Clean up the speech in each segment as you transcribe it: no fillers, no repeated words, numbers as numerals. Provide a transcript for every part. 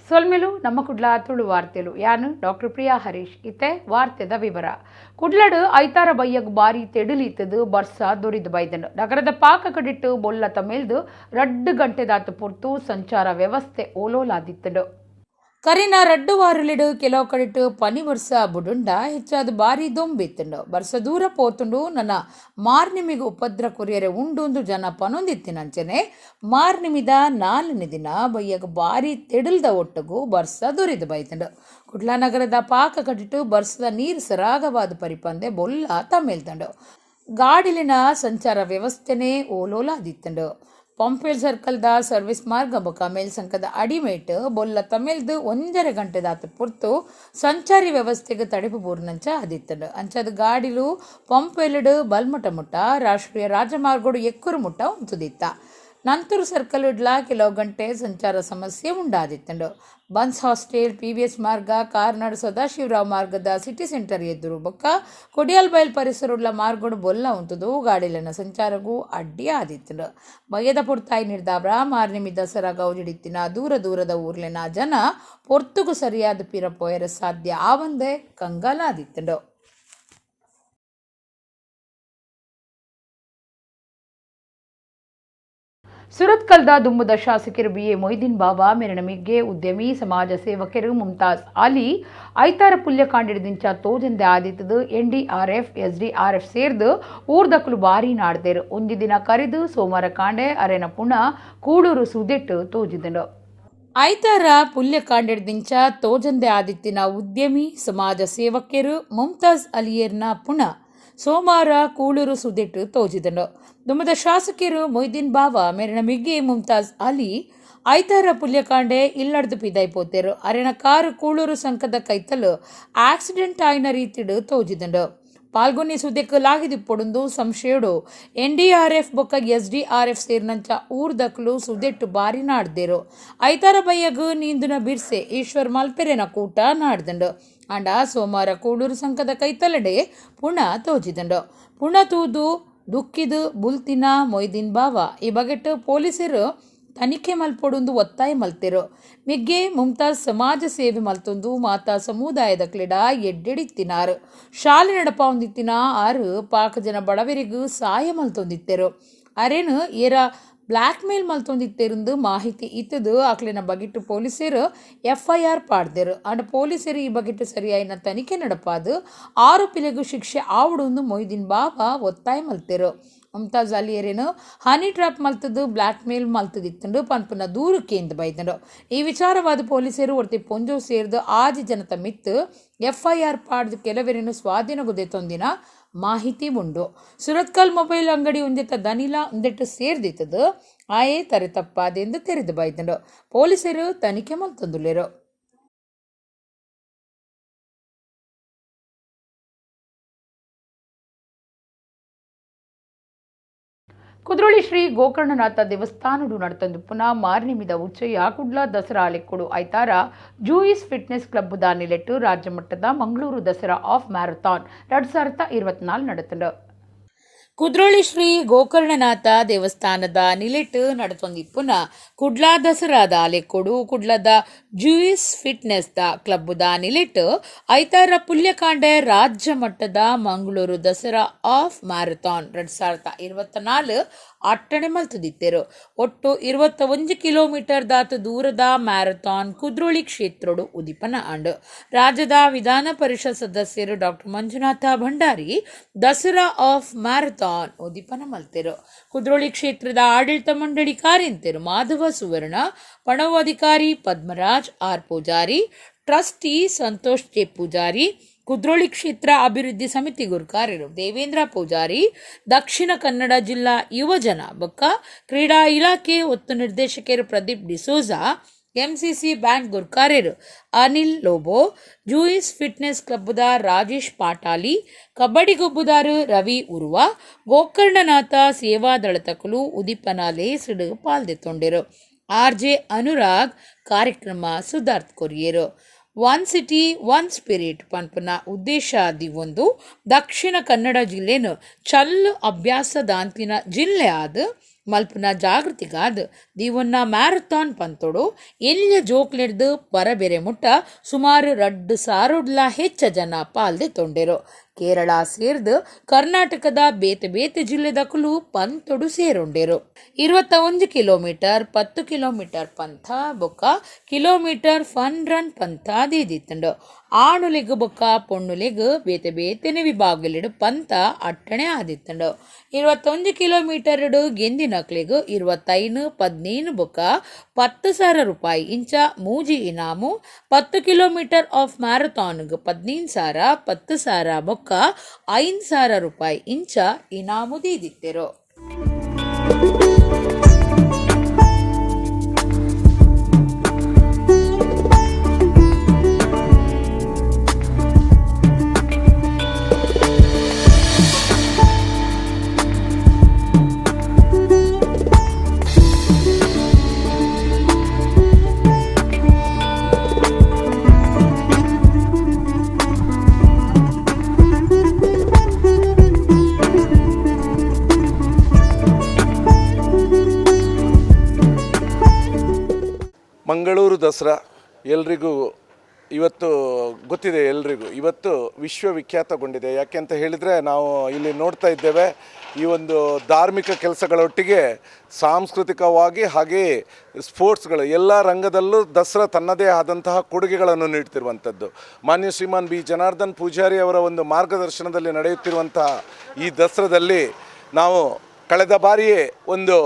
ಸೊಲ್ಮೆಲು ನಮ್ಮ ಕುಡ್ಲ ತುಳು ವಾರ್ತೆಲು ಯಾನು ಡಾಕ್ಟರ್ ಪ್ರಿಯಾ ಹರೀಶ್ ಇತ್ತೆ ವಾರ್ತೆದ ವಿವರ ಕುಡ್ಲಡು ಐತಾರ ಬಯ್ಯಗ್ ಬಾರಿ ತೆಡುಲಿತ್ತದು ಬರ್ಸ ದೊರಿದು ಬೈದನು ನಗರದ ಪಾಕ ಕಡಿಟ್ಟು ಬೊಲ್ಲ ತಮೇಲ್ದು 2 ಗಂಟೆದಾತು ಪೊರ್ತು ಸಂಚಾರ ವ್ಯವಸ್ಥೆ ಓಲೋಲಾದಿತ್ತನು ಕರಿನ 2 ವಾರಲಿಡು ಕೆಲವು ಕಡಿಟ್ಟು ಪನಿ ವರ್ಷ ಬುಡುಂಡ ಹೆಚ್ಚಾದ ಬಾರಿ ದೊಂಬಿತ್ತಂಡು ಬರ್ಸ ದೂರ ಪೋತುಂಡು ನನ್ನ ಮಾರ್ನಿಮಿಗೆ ಉಪದ್ರ ಕೊರಿಯರೆ ಉಂಡು ಜನ ಪನೊಂದಿತ್ತಿನಂಚನೆ ಮಾರ್ನಿಮಿದ 4ನೇ ದಿನ ಬಯ್ಯಗ ಬಾರಿ ತೆಡಲ್ದ ಒಟ್ಟಗೂ ಬರ್ಸ ದೊರಿದು ಬೈತಂಡು ಕುಡ್ಲ ನಗರದ ಪಾಕ ಕಡಿಟ್ಟು ಬರ್ಸದ ನೀರು ಸರಾಗವಾದ ಪರಿಪಂದೆ ಬೊಲ್ಲ ತಮ್ಮೇಲ್ತಂಡು ಗಾಡಿಲಿನ ಸಂಚಾರ ವ್ಯವಸ್ಥೆನೇ ಓಲೋಲಾದಿತ್ತಂಡು ಪಂಪೇಲ್ ಸರ್ಕಲ್ದ ಸರ್ವಿಸ್ ಮಾರ್ಗ ಬೊಕ ಮೇಲ್ಸಂಕದ ಅಡಿಮೇಟ್ ಬೊಲ್ಲ ತಮೇಲ್ದು 1.5 ಗಂಟೆದಾತು ಪುರ್ತು ಸಂಚಾರಿ ವ್ಯವಸ್ಥೆಗೆ ತಡೆಪು ಬೂರ್ನಂಚ ಆದಿತ್ತಂಡು ಅಂಚದ ಗಾಡಿಲು ಪಂಪೇಲ್ಡು ಬಲ್ಮುಟ ಮುಟ್ಟ ರಾಷ್ಟ್ರೀಯ ರಾಜಮಾರ್ಗೋಡು ಎಕ್ಕುರು ಮುಟ್ಟ ಉಂತುದಿತ್ತ ನಂತೂರು ಸರ್ಕಲ್ ಇಡ್ಲ ಕೆಲವು ಗಂಟೆ ಸಂಚಾರ ಸಮಸ್ಯೆ ಉಂಡಾದಿತ್ತಂಡು ಬನ್ಸ್ ಹಾಸ್ಟೆಲ್ PVS ಮಾರ್ಗ ಕಾರ್ನಾಡು ಸದಾಶಿವರಾವ್ ಮಾರ್ಗದ ಸಿಟಿ ಸೆಂಟರ್ ಎದುರು ಬೊಕ್ಕ ಕೊಡಿಯಾಲ್ ಬಯಲ್ ಪರಿಸರ ಮಾರ್ಗೋಡು ಬೊಲ್ಲ ಉಂತದು ಗಾಡಿಲಿನ ಸಂಚಾರಗೂ ಅಡ್ಡಿ ಆದಿತ್ತಂಡು ಬಯ್ಯದ ಪುರ್ತಾಯಿ ನಿರ್ದಾಬ್ರ ಮಾರ್ನಿಮಿ ದಸರಾ ಗೌಜಿಡಿತ್ತಿನ ದೂರದ ಊರ್ಲಿನ ಜನ ಪೊರ್ತುಗು ಸರಿಯಾದ ಪಿರ ಪೋಯರ ಸಾಧ್ಯ ಆವಂದೇ ಕಂಗಾಲ ಆದಿತ್ತಂಡು ಸುರತ್ಕಲ್ದ ದುಮ್ಮದ ಶಾಸಕರು BA ಮೊಯ್ದೀನ್ ಬಾಬಾ ಮೆರಣಮಿಗ್ಗೆ ಉದ್ಯಮಿ ಸಮಾಜ ಸೇವಕರು ಮುಮ್ತಾಜ್ ಅಲಿ ಐತಾರ ಪುಲ್ಯ ಕಾಂಡಿಡಿದಿಂಚ ತೋಜಂದೆ ಆದಿತ್ತದು NDRF SDRF ಸೇರ್ದು ಊರ್ದಕ್ಕಲು ಬಾರಿ ನಾಡ್ದೇರು ಒಂಜಿ ದಿನ ಕರೆದು ಸೋಮವಾರ ಕಾಂಡೆ ಅರೆನ ಪುನಃ ಕೂಡೂರು ಸುದೆಟ್ಟು ತೋಜಿದನು ಐತಾರ ಪುಲ್ಯ ಕಾಂಡಿಡಿದಿಂಚ ತೋಜಂದೆ ಆದಿತ್ತಿನ ಉದ್ಯಮಿ ಸಮಾಜ ಸೇವಕರು ಮುಮ್ತಾಜ್ ಅಲಿಯರ್ನ ಪುನಃ ಸೋಮವಾರ ಕೂಳೂರು ಸುದೆಟ್ಟು ತೋಜಿದನು ದುಮ್ಮದ ಶಾಸಕರು ಮೊಯ್ದೀನ್ ಬಾವ ಮೆರಣಮಿಗ್ಗೆ ಮುಮ್ತಾಜ್ ಅಲಿ ಐತಾರ ಪುಲ್ಯಕಾಂಡೆ ಇಲ್ಲಡ್ದು ಪಿದಾಯ್ಪೋತೇರು ಅರೆನ ಕಾರು ಕೂಳೂರು ಸಂಕದ ಕೈತಲು ಆಕ್ಸಿಡೆಂಟ್ ಆಯ್ನ ರೀತಿಡು ತೋಜಿದಂಡು ಪಾಲ್ಗೊನ್ನಿ ಸುದೆಕ್ ಲಾಗಿದು ಪೊಡುಂದು ಸಂಶಯಡು NDRF ಬೊಕ್ಕ SDRF ಸೇರ್ನಂಚ ಊರ್ದಕ್ಲು ಸುದೆಟ್ಟು ಬಾರಿ ನಾಡ್ದೇರು ಐತಾರ ಬಯ್ಯಗು ನೀಂದುನ ಬಿರ್ಸೆ ಈಶ್ವರ್ ಮಲ್ಪೆರೆನ ಕೂಟ ನಾಡ್ದಂಡು ಅಂಡ ಸೋಮವಾರ ಕೂಳೂರು ಸಂಕದ ಕೈತಲಡೆ ಪುನಃ ತೋಜಿದಂಡು ಪುನಃ ತೂದು ದುಃಖಿದು ಬುಲ್ತಿನ ಮೊಯ್ದೀನ್ ಬಾವ ಈ ಬಗೆಟ್ ಪೊಲೀಸರು ತನಿಖೆ ಮಲ್ಪೊಡುಂದು ಒತ್ತಾಯ ಮಲ್ತೆರು ಮಿಗ್ಗೆ ಮುಮ್ತಾಜ್ ಸಮಾಜ ಸೇವೆ ಮಲ್ತೊಂದು ಮಾತಾ ಸಮುದಾಯದ ಕ್ಲೀಡ ಎಡ್ಡೆಡಿತ್ತಿನಾರು ಶಾಲೆ ನಡಪ ಹೊಂದಿತ್ತಿನ ಆರು ಪಾಕ ಜನ ಬಡವರಿಗೂ ಸಹಾಯ ಮಲ್ತೊಂದಿತ್ತೆರು ಅರೇನು ಏರ ಬ್ಲ್ಯಾಕ್ ಮೇಲ್ ಮಲ್ತೊಂದಿತ್ತೆರಂದು ಮಾಹಿತಿ ಇತ್ತದು ಆಕ್ಲಿನ ಬಗೆಟ್ಟು ಪೊಲೀಸರು FIR ಪಾಡ್ದೇರು ಅಂಡ್ ಪೊಲೀಸರು ಈ ಬಗೆಟ್ಟು ಸರಿಯಾಯಿನ ತನಿಖೆ ನಡಪಾದು ಆರೋಪಿಲೆಗೂ ಶಿಕ್ಷೆ ಆವಡುಂದು ಮೊಯ್ದೀನ್ ಬಾಬಾ ಒತ್ತಾಯ ಮಲ್ತೆರು ಮುಮ್ತಾಜ್ ಅಲಿಯರೇನು ಹನಿ ಟ್ರಾಪ್ ಮಲ್ತದು ಬ್ಲ್ಯಾಕ್ ಮೇಲ್ ಮಲ್ತದಿತ್ತಂಡು ಪನ್ಪುನ ದೂರಕ್ಕೇಂದು ಬೈದಂಡು ಈ ವಿಚಾರವಾದ ಪೊಲೀಸರು ಒರ್ತಿ ಪೊಂಜೋ ಸೇರ್ದು ಆಜಿ ಜನತ ಮಿತ್ತು FIR ಪಾಡ್ದು ಕೆಲವರೇನು ಸ್ವಾಧೀನಗುದೆ ತೊಂದಿನ ಮಾಹಿತಿ ಉಂಡು ಸುರತ್ಕಲ್ ಮೊಬೈಲ್ ಅಂಗಡಿ ಒಂದೆತ್ತ ದನಿಲ ಒಂದೆಟ್ಟು ಸೇರ್ದಿತ್ತದು ಆಯೇ ತರೆ ತಪ್ಪಾದೆಂದು ತೆರೆದು ಬೈದಂಡು ಪೊಲೀಸರು ತನಿಖೆ ಮಲ್ತೊಂದುಲ್ಲೆರು ಕುದ್ರೋಳಿ ಶ್ರೀ ಗೋಕರ್ಣನಾಥ ದೇವಸ್ಥಾನಡು ನಡತಂದು ಪುನಃ ಮಾರ್ನಿಮಿದ ಉಚ್ಚಯ್ಯ ಕುಡ್ಲ ದಸರಾ ಲೆಕ್ಕಡು ಐತಾರ ಜೂಯಿಸ್ ಫಿಟ್ನೆಸ್ ಕ್ಲಬ್ ದಾನಿಲೆಟ್ಟು ರಾಜ್ಯ ಮಟ್ಟದ ಮಂಗಳೂರು ದಸರಾ ಆಫ್ ಮ್ಯಾರಥಾನ್ 2024 ನಡೆತಂಡು ಕುದ್ರೋಳಿ ಶ್ರೀ ಗೋಕರ್ಣನಾಥ ದೇವಸ್ಥಾನದ ನಿಲೆಟ್ಟು ನಡತೊಂದಿಪ್ಪುನ ಕುಡ್ಲ ದಸರಾದ ಲೆಕ್ಕೊಡು ಕುಡ್ಲದ Jewish fitness the club the ನಿಲೆಟ್ಟು ಐತಾರ ಪುಲ್ಯಕಾಂಡೆ ರಾಜ್ಯ ಮಟ್ಟದ ಮಂಗಳೂರು ದಸರಾ ಆಫ್ ಮ್ಯಾರಥಾನ್ 2024 ಅಟ್ಟಣೆ ಮಲ್ತದಿತ್ತೆರು ಒಟ್ಟು 21 ಕಿಲೋಮೀಟರ್ ದಾತು ದೂರದ ಮ್ಯಾರಥಾನ್ ಕುದ್ರೋಳಿ ಕ್ಷೇತ್ರಡು ಉದಿಪನ ಅಂಡು ರಾಜ್ಯದ ವಿಧಾನ ಪರಿಷತ್ ಸದಸ್ಯರು doctor Manjunath Bhandari Dasara half marathon ಉದಿಪನ ಮಲ್ತೆರು ಕುದ್ರೋಳಿ ಕ್ಷೇತ್ರದ ಆಡಳಿತ ಮಂಡಳಿ ಕಾರ್ಯಂತೆರು ಮಾಧವ ಸುವರ್ಣ ಪಣವಾಧಿಕಾರಿ Padmaraj R Poojary trustee Santosh J Poojary Kudroli ಕ್ಷೇತ್ರ ಅಭಿವೃದ್ಧಿ ಸಮಿತಿ ಗುರುಕಾರ್ಯರು ದೇವೇಂದ್ರ ಪೂಜಾರಿ ದಕ್ಷಿಣ ಕನ್ನಡ ಜಿಲ್ಲಾ ಯುವಜನ ಬೊಕ್ಕ ಕ್ರೀಡಾ ಇಲಾಖೆ ಒತ್ತು ನಿರ್ದೇಶಕರು ಪ್ರದೀಪ್ ಡಿಸೋಜಾ MCC ಬ್ಯಾಂಕ್ ಗುರುಕಾರ್ಯರು ಅನಿಲ್ ಲೋಬೋ ಜೂಯಿಸ್ ಫಿಟ್ನೆಸ್ ಕ್ಲಬ್ದ ರಾಜೇಶ್ ಪಾಟಾಲಿ ಕಬಡ್ಡಿ ಗೊಬ್ಬುದಾರು ರವಿ ಉರ್ವ ಗೋಕರ್ಣನಾಥ ಸೇವಾದಳತಕಲು ಉದಿಪನ ಲೇಸಿಡು ಪಾಲ್ದೆತ್ತೊಂಡೆರು RJ ಅನುರಾಗ್ ಕಾರ್ಯಕ್ರಮ ಸುಧಾರ್ಥ ಕೊರಿಯರು ಒನ್ ಸಿಟಿ ಒನ್ ಸ್ಪಿರಿಟ್ ಪನ್ಪನ ಉದ್ದೇಶ ಒಂದು ದಕ್ಷಿಣ ಕನ್ನಡ ಜಿಲ್ಲೆನು ಚಲ್ಲು ಅಭ್ಯಾಸದಾಂತಿನ ಜಿಲ್ಲೆ ಆದ ಮಲ್ಪನ ಜಾಗೃತಿಗಾದ ದಿವನ್ನ ಮ್ಯಾರಥಾನ್ ಪಂತೋಡು ಎಲ್ಲಿಯ ಜೋಕ್ಲೆಡ್ದು ಪರಬೆರೆ ಮುಟ್ಟ ಸುಮಾರು 2,000 ಹೆಚ್ಚ ಜನ ಪಾಲ್ದೆ ತೊಂಡೆರು. ಕೇರಳ ಸೇರ್ದು ಕರ್ನಾಟಕದ ಬೇತೆ ಬೇತೆ ಜಿಲ್ಲೆದಕಲು ಪಂತೊಡು ಸೇರೊಂಡೆರು. 21 ಕಿಲೋಮೀಟರ್ 10 ಕಿಲೋಮೀಟರ್ ಪಂಥ ಬೊಕ್ಕ ಕಿಲೋಮೀಟರ್ ಫನ್ ರನ್ ಪಂಥ ದೀದಿತ್ತಂಡು. ಆಣುಲೆಗ್ ಬೊಕ್ಕ ಪೊಣ್ಣುಲೆಗ್ ಬೇತೆ ಬೇತೆನೆ ವಿಭಾಗಲಿಡು ಪಂಥ ಅಟ್ಟಣೆ ಆದಿತ್ತಂಡು. 21 ಕಿಲೋಮೀಟರ್ ಗೆಂದಿನಕ್ಲೆಗ್ 25, 15 ಬೊಕ್ಕ 10,000 ರೂಪಾಯಿ ಇಂಚ ಮೂಜಿ ಇನಾಮು. 10 ಕಿಲೋಮೀಟರ್ ಆಫ್ ಮ್ಯಾರಥಾನ್ಗ್ 15,000, 10,000 ಬೊಕ್ಕ 5,000 ರೂಪಾಯಿ ಇಂಚ ಇನಾಮು ದೀದಿತ್ತೆರು. ಮಂಗಳೂರು ದಸರಾ ಎಲ್ರಿಗೂ ಇವತ್ತು ಗೊತ್ತಿದೆ. ಎಲ್ರಿಗೂ ಇವತ್ತು ವಿಶ್ವವಿಖ್ಯಾತಗೊಂಡಿದೆ. ಯಾಕೆ ಅಂತ ಹೇಳಿದರೆ, ನಾವು ಇಲ್ಲಿ ನೋಡ್ತಾ ಇದ್ದೇವೆ, ಈ ಒಂದು ಧಾರ್ಮಿಕ ಕೆಲಸಗಳೊಟ್ಟಿಗೆ ಸಾಂಸ್ಕೃತಿಕವಾಗಿ ಹಾಗೆಯೇ ಸ್ಪೋರ್ಟ್ಸ್ಗಳು ಎಲ್ಲ ರಂಗದಲ್ಲೂ ದಸರಾ ತನ್ನದೇ ಆದಂತಹ ಕೊಡುಗೆಗಳನ್ನು ನೀಡ್ತಿರುವಂಥದ್ದು. ಮಾನ್ಯ ಶ್ರೀಮಾನ್ ಬಿ ಜನಾರ್ದನ್ ಪೂಜಾರಿ ಅವರ ಒಂದು ಮಾರ್ಗದರ್ಶನದಲ್ಲಿ ನಡೆಯುತ್ತಿರುವಂತಹ ಈ ದಸರಾದಲ್ಲಿ ನಾವು ಕಳೆದ ಬಾರಿಯೇ ಒಂದು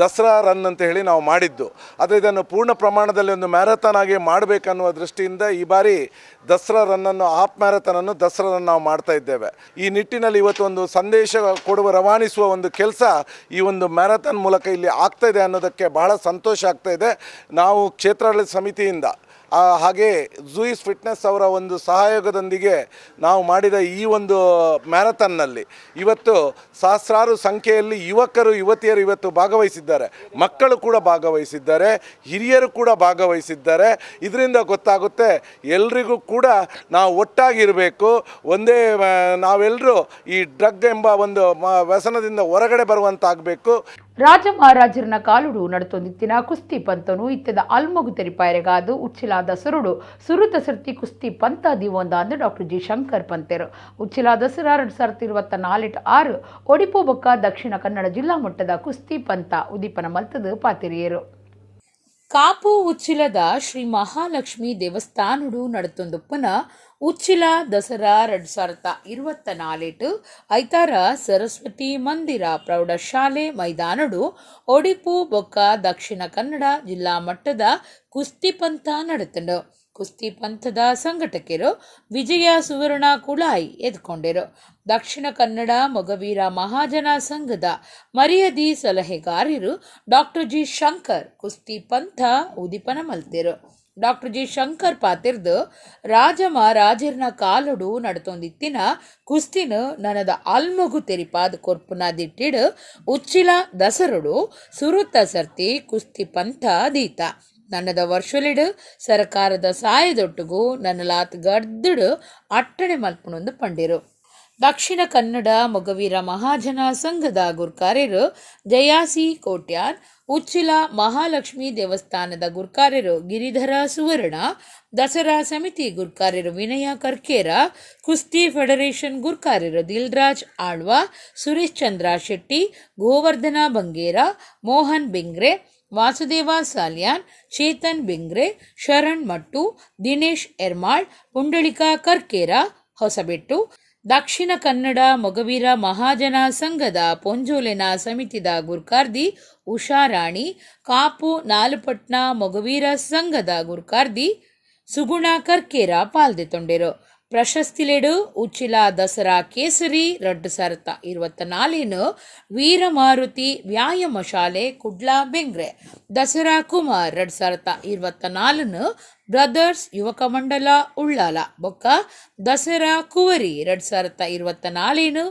ದಸರಾ ರನ್ ಅಂತ ಹೇಳಿ ನಾವು ಮಾಡಿದ್ದು. ಆದರೆ ಇದನ್ನು ಪೂರ್ಣ ಪ್ರಮಾಣದಲ್ಲಿ ಒಂದು ಮ್ಯಾರಥಾನ್ ಆಗಿ ಮಾಡಬೇಕನ್ನುವ ದೃಷ್ಟಿಯಿಂದ ಈ ಬಾರಿ ದಸರಾ ರನ್ನನ್ನು, ಹಾಫ್ ಮ್ಯಾರಥಾನನ್ನು ದಸರಾ ರನ್ ನಾವು ಮಾಡ್ತಾ ಇದ್ದೇವೆ. ಈ ನಿಟ್ಟಿನಲ್ಲಿ ಇವತ್ತು ಒಂದು ಸಂದೇಶ ರವಾನಿಸುವ ಒಂದು ಕೆಲಸ ಈ ಒಂದು ಮ್ಯಾರಥಾನ್ ಮೂಲಕ ಇಲ್ಲಿ ಆಗ್ತಾ ಇದೆ ಅನ್ನೋದಕ್ಕೆ ಬಹಳ ಸಂತೋಷ ಆಗ್ತಾ ಇದೆ. ನಾವು ಕ್ಷೇತ್ರಾಡಳಿತ ಸಮಿತಿಯಿಂದ ಹಾಗೆ ಝೂಯಿಸ್ ಫಿಟ್ನೆಸ್ ಅವರ ಒಂದು ಸಹಯೋಗದೊಂದಿಗೆ ನಾವು ಮಾಡಿದ ಈ ಒಂದು ಮ್ಯಾರಥಾನ್ನಲ್ಲಿ ಇವತ್ತು ಸಹಸ್ರಾರು ಸಂಖ್ಯೆಯಲ್ಲಿ ಯುವಕರು ಯುವತಿಯರು ಇವತ್ತು ಭಾಗವಹಿಸಿದ್ದಾರೆ. ಮಕ್ಕಳು ಕೂಡ ಭಾಗವಹಿಸಿದ್ದಾರೆ, ಹಿರಿಯರು ಕೂಡ ಭಾಗವಹಿಸಿದ್ದಾರೆ. ಇದರಿಂದ ಗೊತ್ತಾಗುತ್ತೆ ಎಲ್ರಿಗೂ ಕೂಡ ನಾವು ಒಟ್ಟಾಗಿರಬೇಕು, ಒಂದೇ ನಾವೆಲ್ಲರೂ ಈ ಡ್ರಗ್ ಎಂಬ ಒಂದು ವ್ಯಸನದಿಂದ ಹೊರಗಡೆ ಬರುವಂತಾಗಬೇಕು. ರಾಜ ಮಹಾರಾಜರನ ಕಾಲುಡು ನಡತೊಂದಿತ್ತಿನ ಕುಸ್ತಿ ಪಂತನು ಇತ್ತದ ಅಲ್ಮಗು ತೆರಿಪಾಯರೆಗಾದು ಉಚ್ಚಿಲ ದಸರುಡು ಸುರುತ ಸರ್ತಿ ಕುಸ್ತಿ ಪಂತ ದಿವೊಂದಾಂದು ಡಾಕ್ಟರ್ ಜಿ ಶಂಕರ್ ಪಂತೆರು. ಉಚ್ಚಿಲ ದಸರಾ 2024 ಒಡಿಪು ಬೊಕ್ಕ ದಕ್ಷಿಣ ಕನ್ನಡ ಜಿಲ್ಲಾ ಮಟ್ಟದ ಕುಸ್ತಿ ಪಂತ ಉದೀಪನ ಮಲ್ತದು ಪಾತಿರಿಯರು. ಕಾಪು ಉಚ್ಚಿಲದ ಶ್ರೀ ಮಹಾಲಕ್ಷ್ಮಿ ದೇವಸ್ಥಾನುಡು ನಡತೊಂದುಪ್ಪನ ಉಚ್ಚಿಲ ದಸರಾ 2024 ಐತಾರ ಸರಸ್ವತಿ ಮಂದಿರ ಪ್ರೌಢಶಾಲೆ ಮೈದಾನಡು ಒಡಿಪು ಬೊಕ್ಕ ದಕ್ಷಿಣ ಕನ್ನಡ ಜಿಲ್ಲಾ ಮಟ್ಟದ ಕುಸ್ತಿ ಪಂಥ ನಡೆತಂಡು. ಕುಸ್ತಿ ಪಂಥದ ಸಂಘಟಕರು ವಿಜಯ ಸುವರ್ಣ ಕುಳಾಯಿ ಎದ್ಕೊಂಡರು. ದಕ್ಷಿಣ ಕನ್ನಡ ಮೊಗವೀರ ಮಹಾಜನ ಸಂಘದ ಮರ್ಯಾದಿ ಸಲಹೆಗಾರರು ಡಾಕ್ಟರ್ ಜಿ ಶಂಕರ್ ಕುಸ್ತಿ ಪಂಥ ಉದೀಪನ ಮಲ್ತೆರು. ಡಾಕ್ಟರ್ ಜಿ ಶಂಕರ್ ಪಾತಿರ್ದು ರಾಜ ಮಹಾರಾಜರ್ನ ಕಾಲುಡು ನಡತೊಂದಿತ್ತಿನ ಕುಸ್ತಿನ ನನದ ಅಲ್ಮಗು ತೆರಿಪಾದ ಕೊರ್ಪುನ ದಿಟ್ಟಿಡು ಉಚ್ಚಿಲ ದಸರುಡು ಸುರುತ್ತ ಸರ್ತಿ ಕುಸ್ತಿ ಪಂಥ ದೀತ. ನನ್ನದ ವರ್ಷಲಿಡು ಸರ್ಕಾರದ ಸಾಯದೊಟ್ಟಿಗೂ ನನ್ನಲಾತ್ ಗಡ್ದುಡು ಅಟ್ಟಣೆ ಮಲ್ಪನೊಂದು ಪಂಡಿರು. ದಕ್ಷಿಣ ಕನ್ನಡ ಮೊಗವೀರ ಮಹಾಜನ ಸಂಘದ ಗುರ್ಕಾರ್ಯರು ಜಯಾಸಿ ಕೋಟ್ಯಾನ್, ಉಚ್ಚಿಲ ಮಹಾಲಕ್ಷ್ಮಿ ದೇವಸ್ಥಾನದ ಗುರ್ಕಾರ್ಯರು ಗಿರಿಧರ ಸುವರ್ಣ, ದಸರಾ ಸಮಿತಿ ಗುರ್ಕಾರ್ಯರು ವಿನಯ ಕರ್ಕೇರ, ಕುಸ್ತಿ ಫೆಡರೇಷನ್ ಗುರ್ಕಾರ್ಯರು ದಿಲ್ರಾಜ್ ಆಳ್ವ, ಸುರೇಶ್ ಚಂದ್ರ ಶೆಟ್ಟಿ, ಗೋವರ್ಧನ ಬಂಗೇರ, ಮೋಹನ್ ಬೆಂಗ್ರೆ, ವಾಸುದೇವ ಸಾಲ್ಯಾನ್, ಚೇತನ್ ಬೆಂಗ್ರೆ, ಶರಣ್ ಮಟ್ಟು, ದಿನೇಶ್ ಎರ್ಮಾಳ್, ಪುಂಡಳಿಕ ಕರ್ಕೇರ ಹೊಸಬೆಟ್ಟು, ದಕ್ಷಿಣ ಕನ್ನಡ ಮೊಗವೀರ ಮಹಾಜನ ಸಂಘದ ಪೊಂಜೋಲೆನ ಸಮಿತಿದ ಗುರ್ಕಾರ್ದಿ ಉಷಾರಾಣಿ, ಕಾಪು ನಾಲುಪಟ್ನ ಮೊಗವೀರ ಸಂಘದ ಗುರ್ಕಾರ್ದಿ ಸುಗುಣ ಕರ್ಕೇರ ಪಾಲ್ದೆತೊಂಡೆರು. ಪ್ರಶಸ್ತಿಲೆಡು ಉಚ್ಚಿಲ ದಸರಾ ಕೇಸರಿ 2024 ವೀರಮಾರುತಿ ವ್ಯಾಯಾಮ ಶಾಲೆ ಕುಡ್ಲ ಬೆಂಗ್ರೆ, ದಸರಾ ಕುಮಾರ್ 2024 ಬ್ರದರ್ಸ್ ಯುವಕ ಮಂಡಲ ಉಳ್ಳಾಲ ಬೊಕ್ಕ ದಸರಾ ಕುವರಿ 2024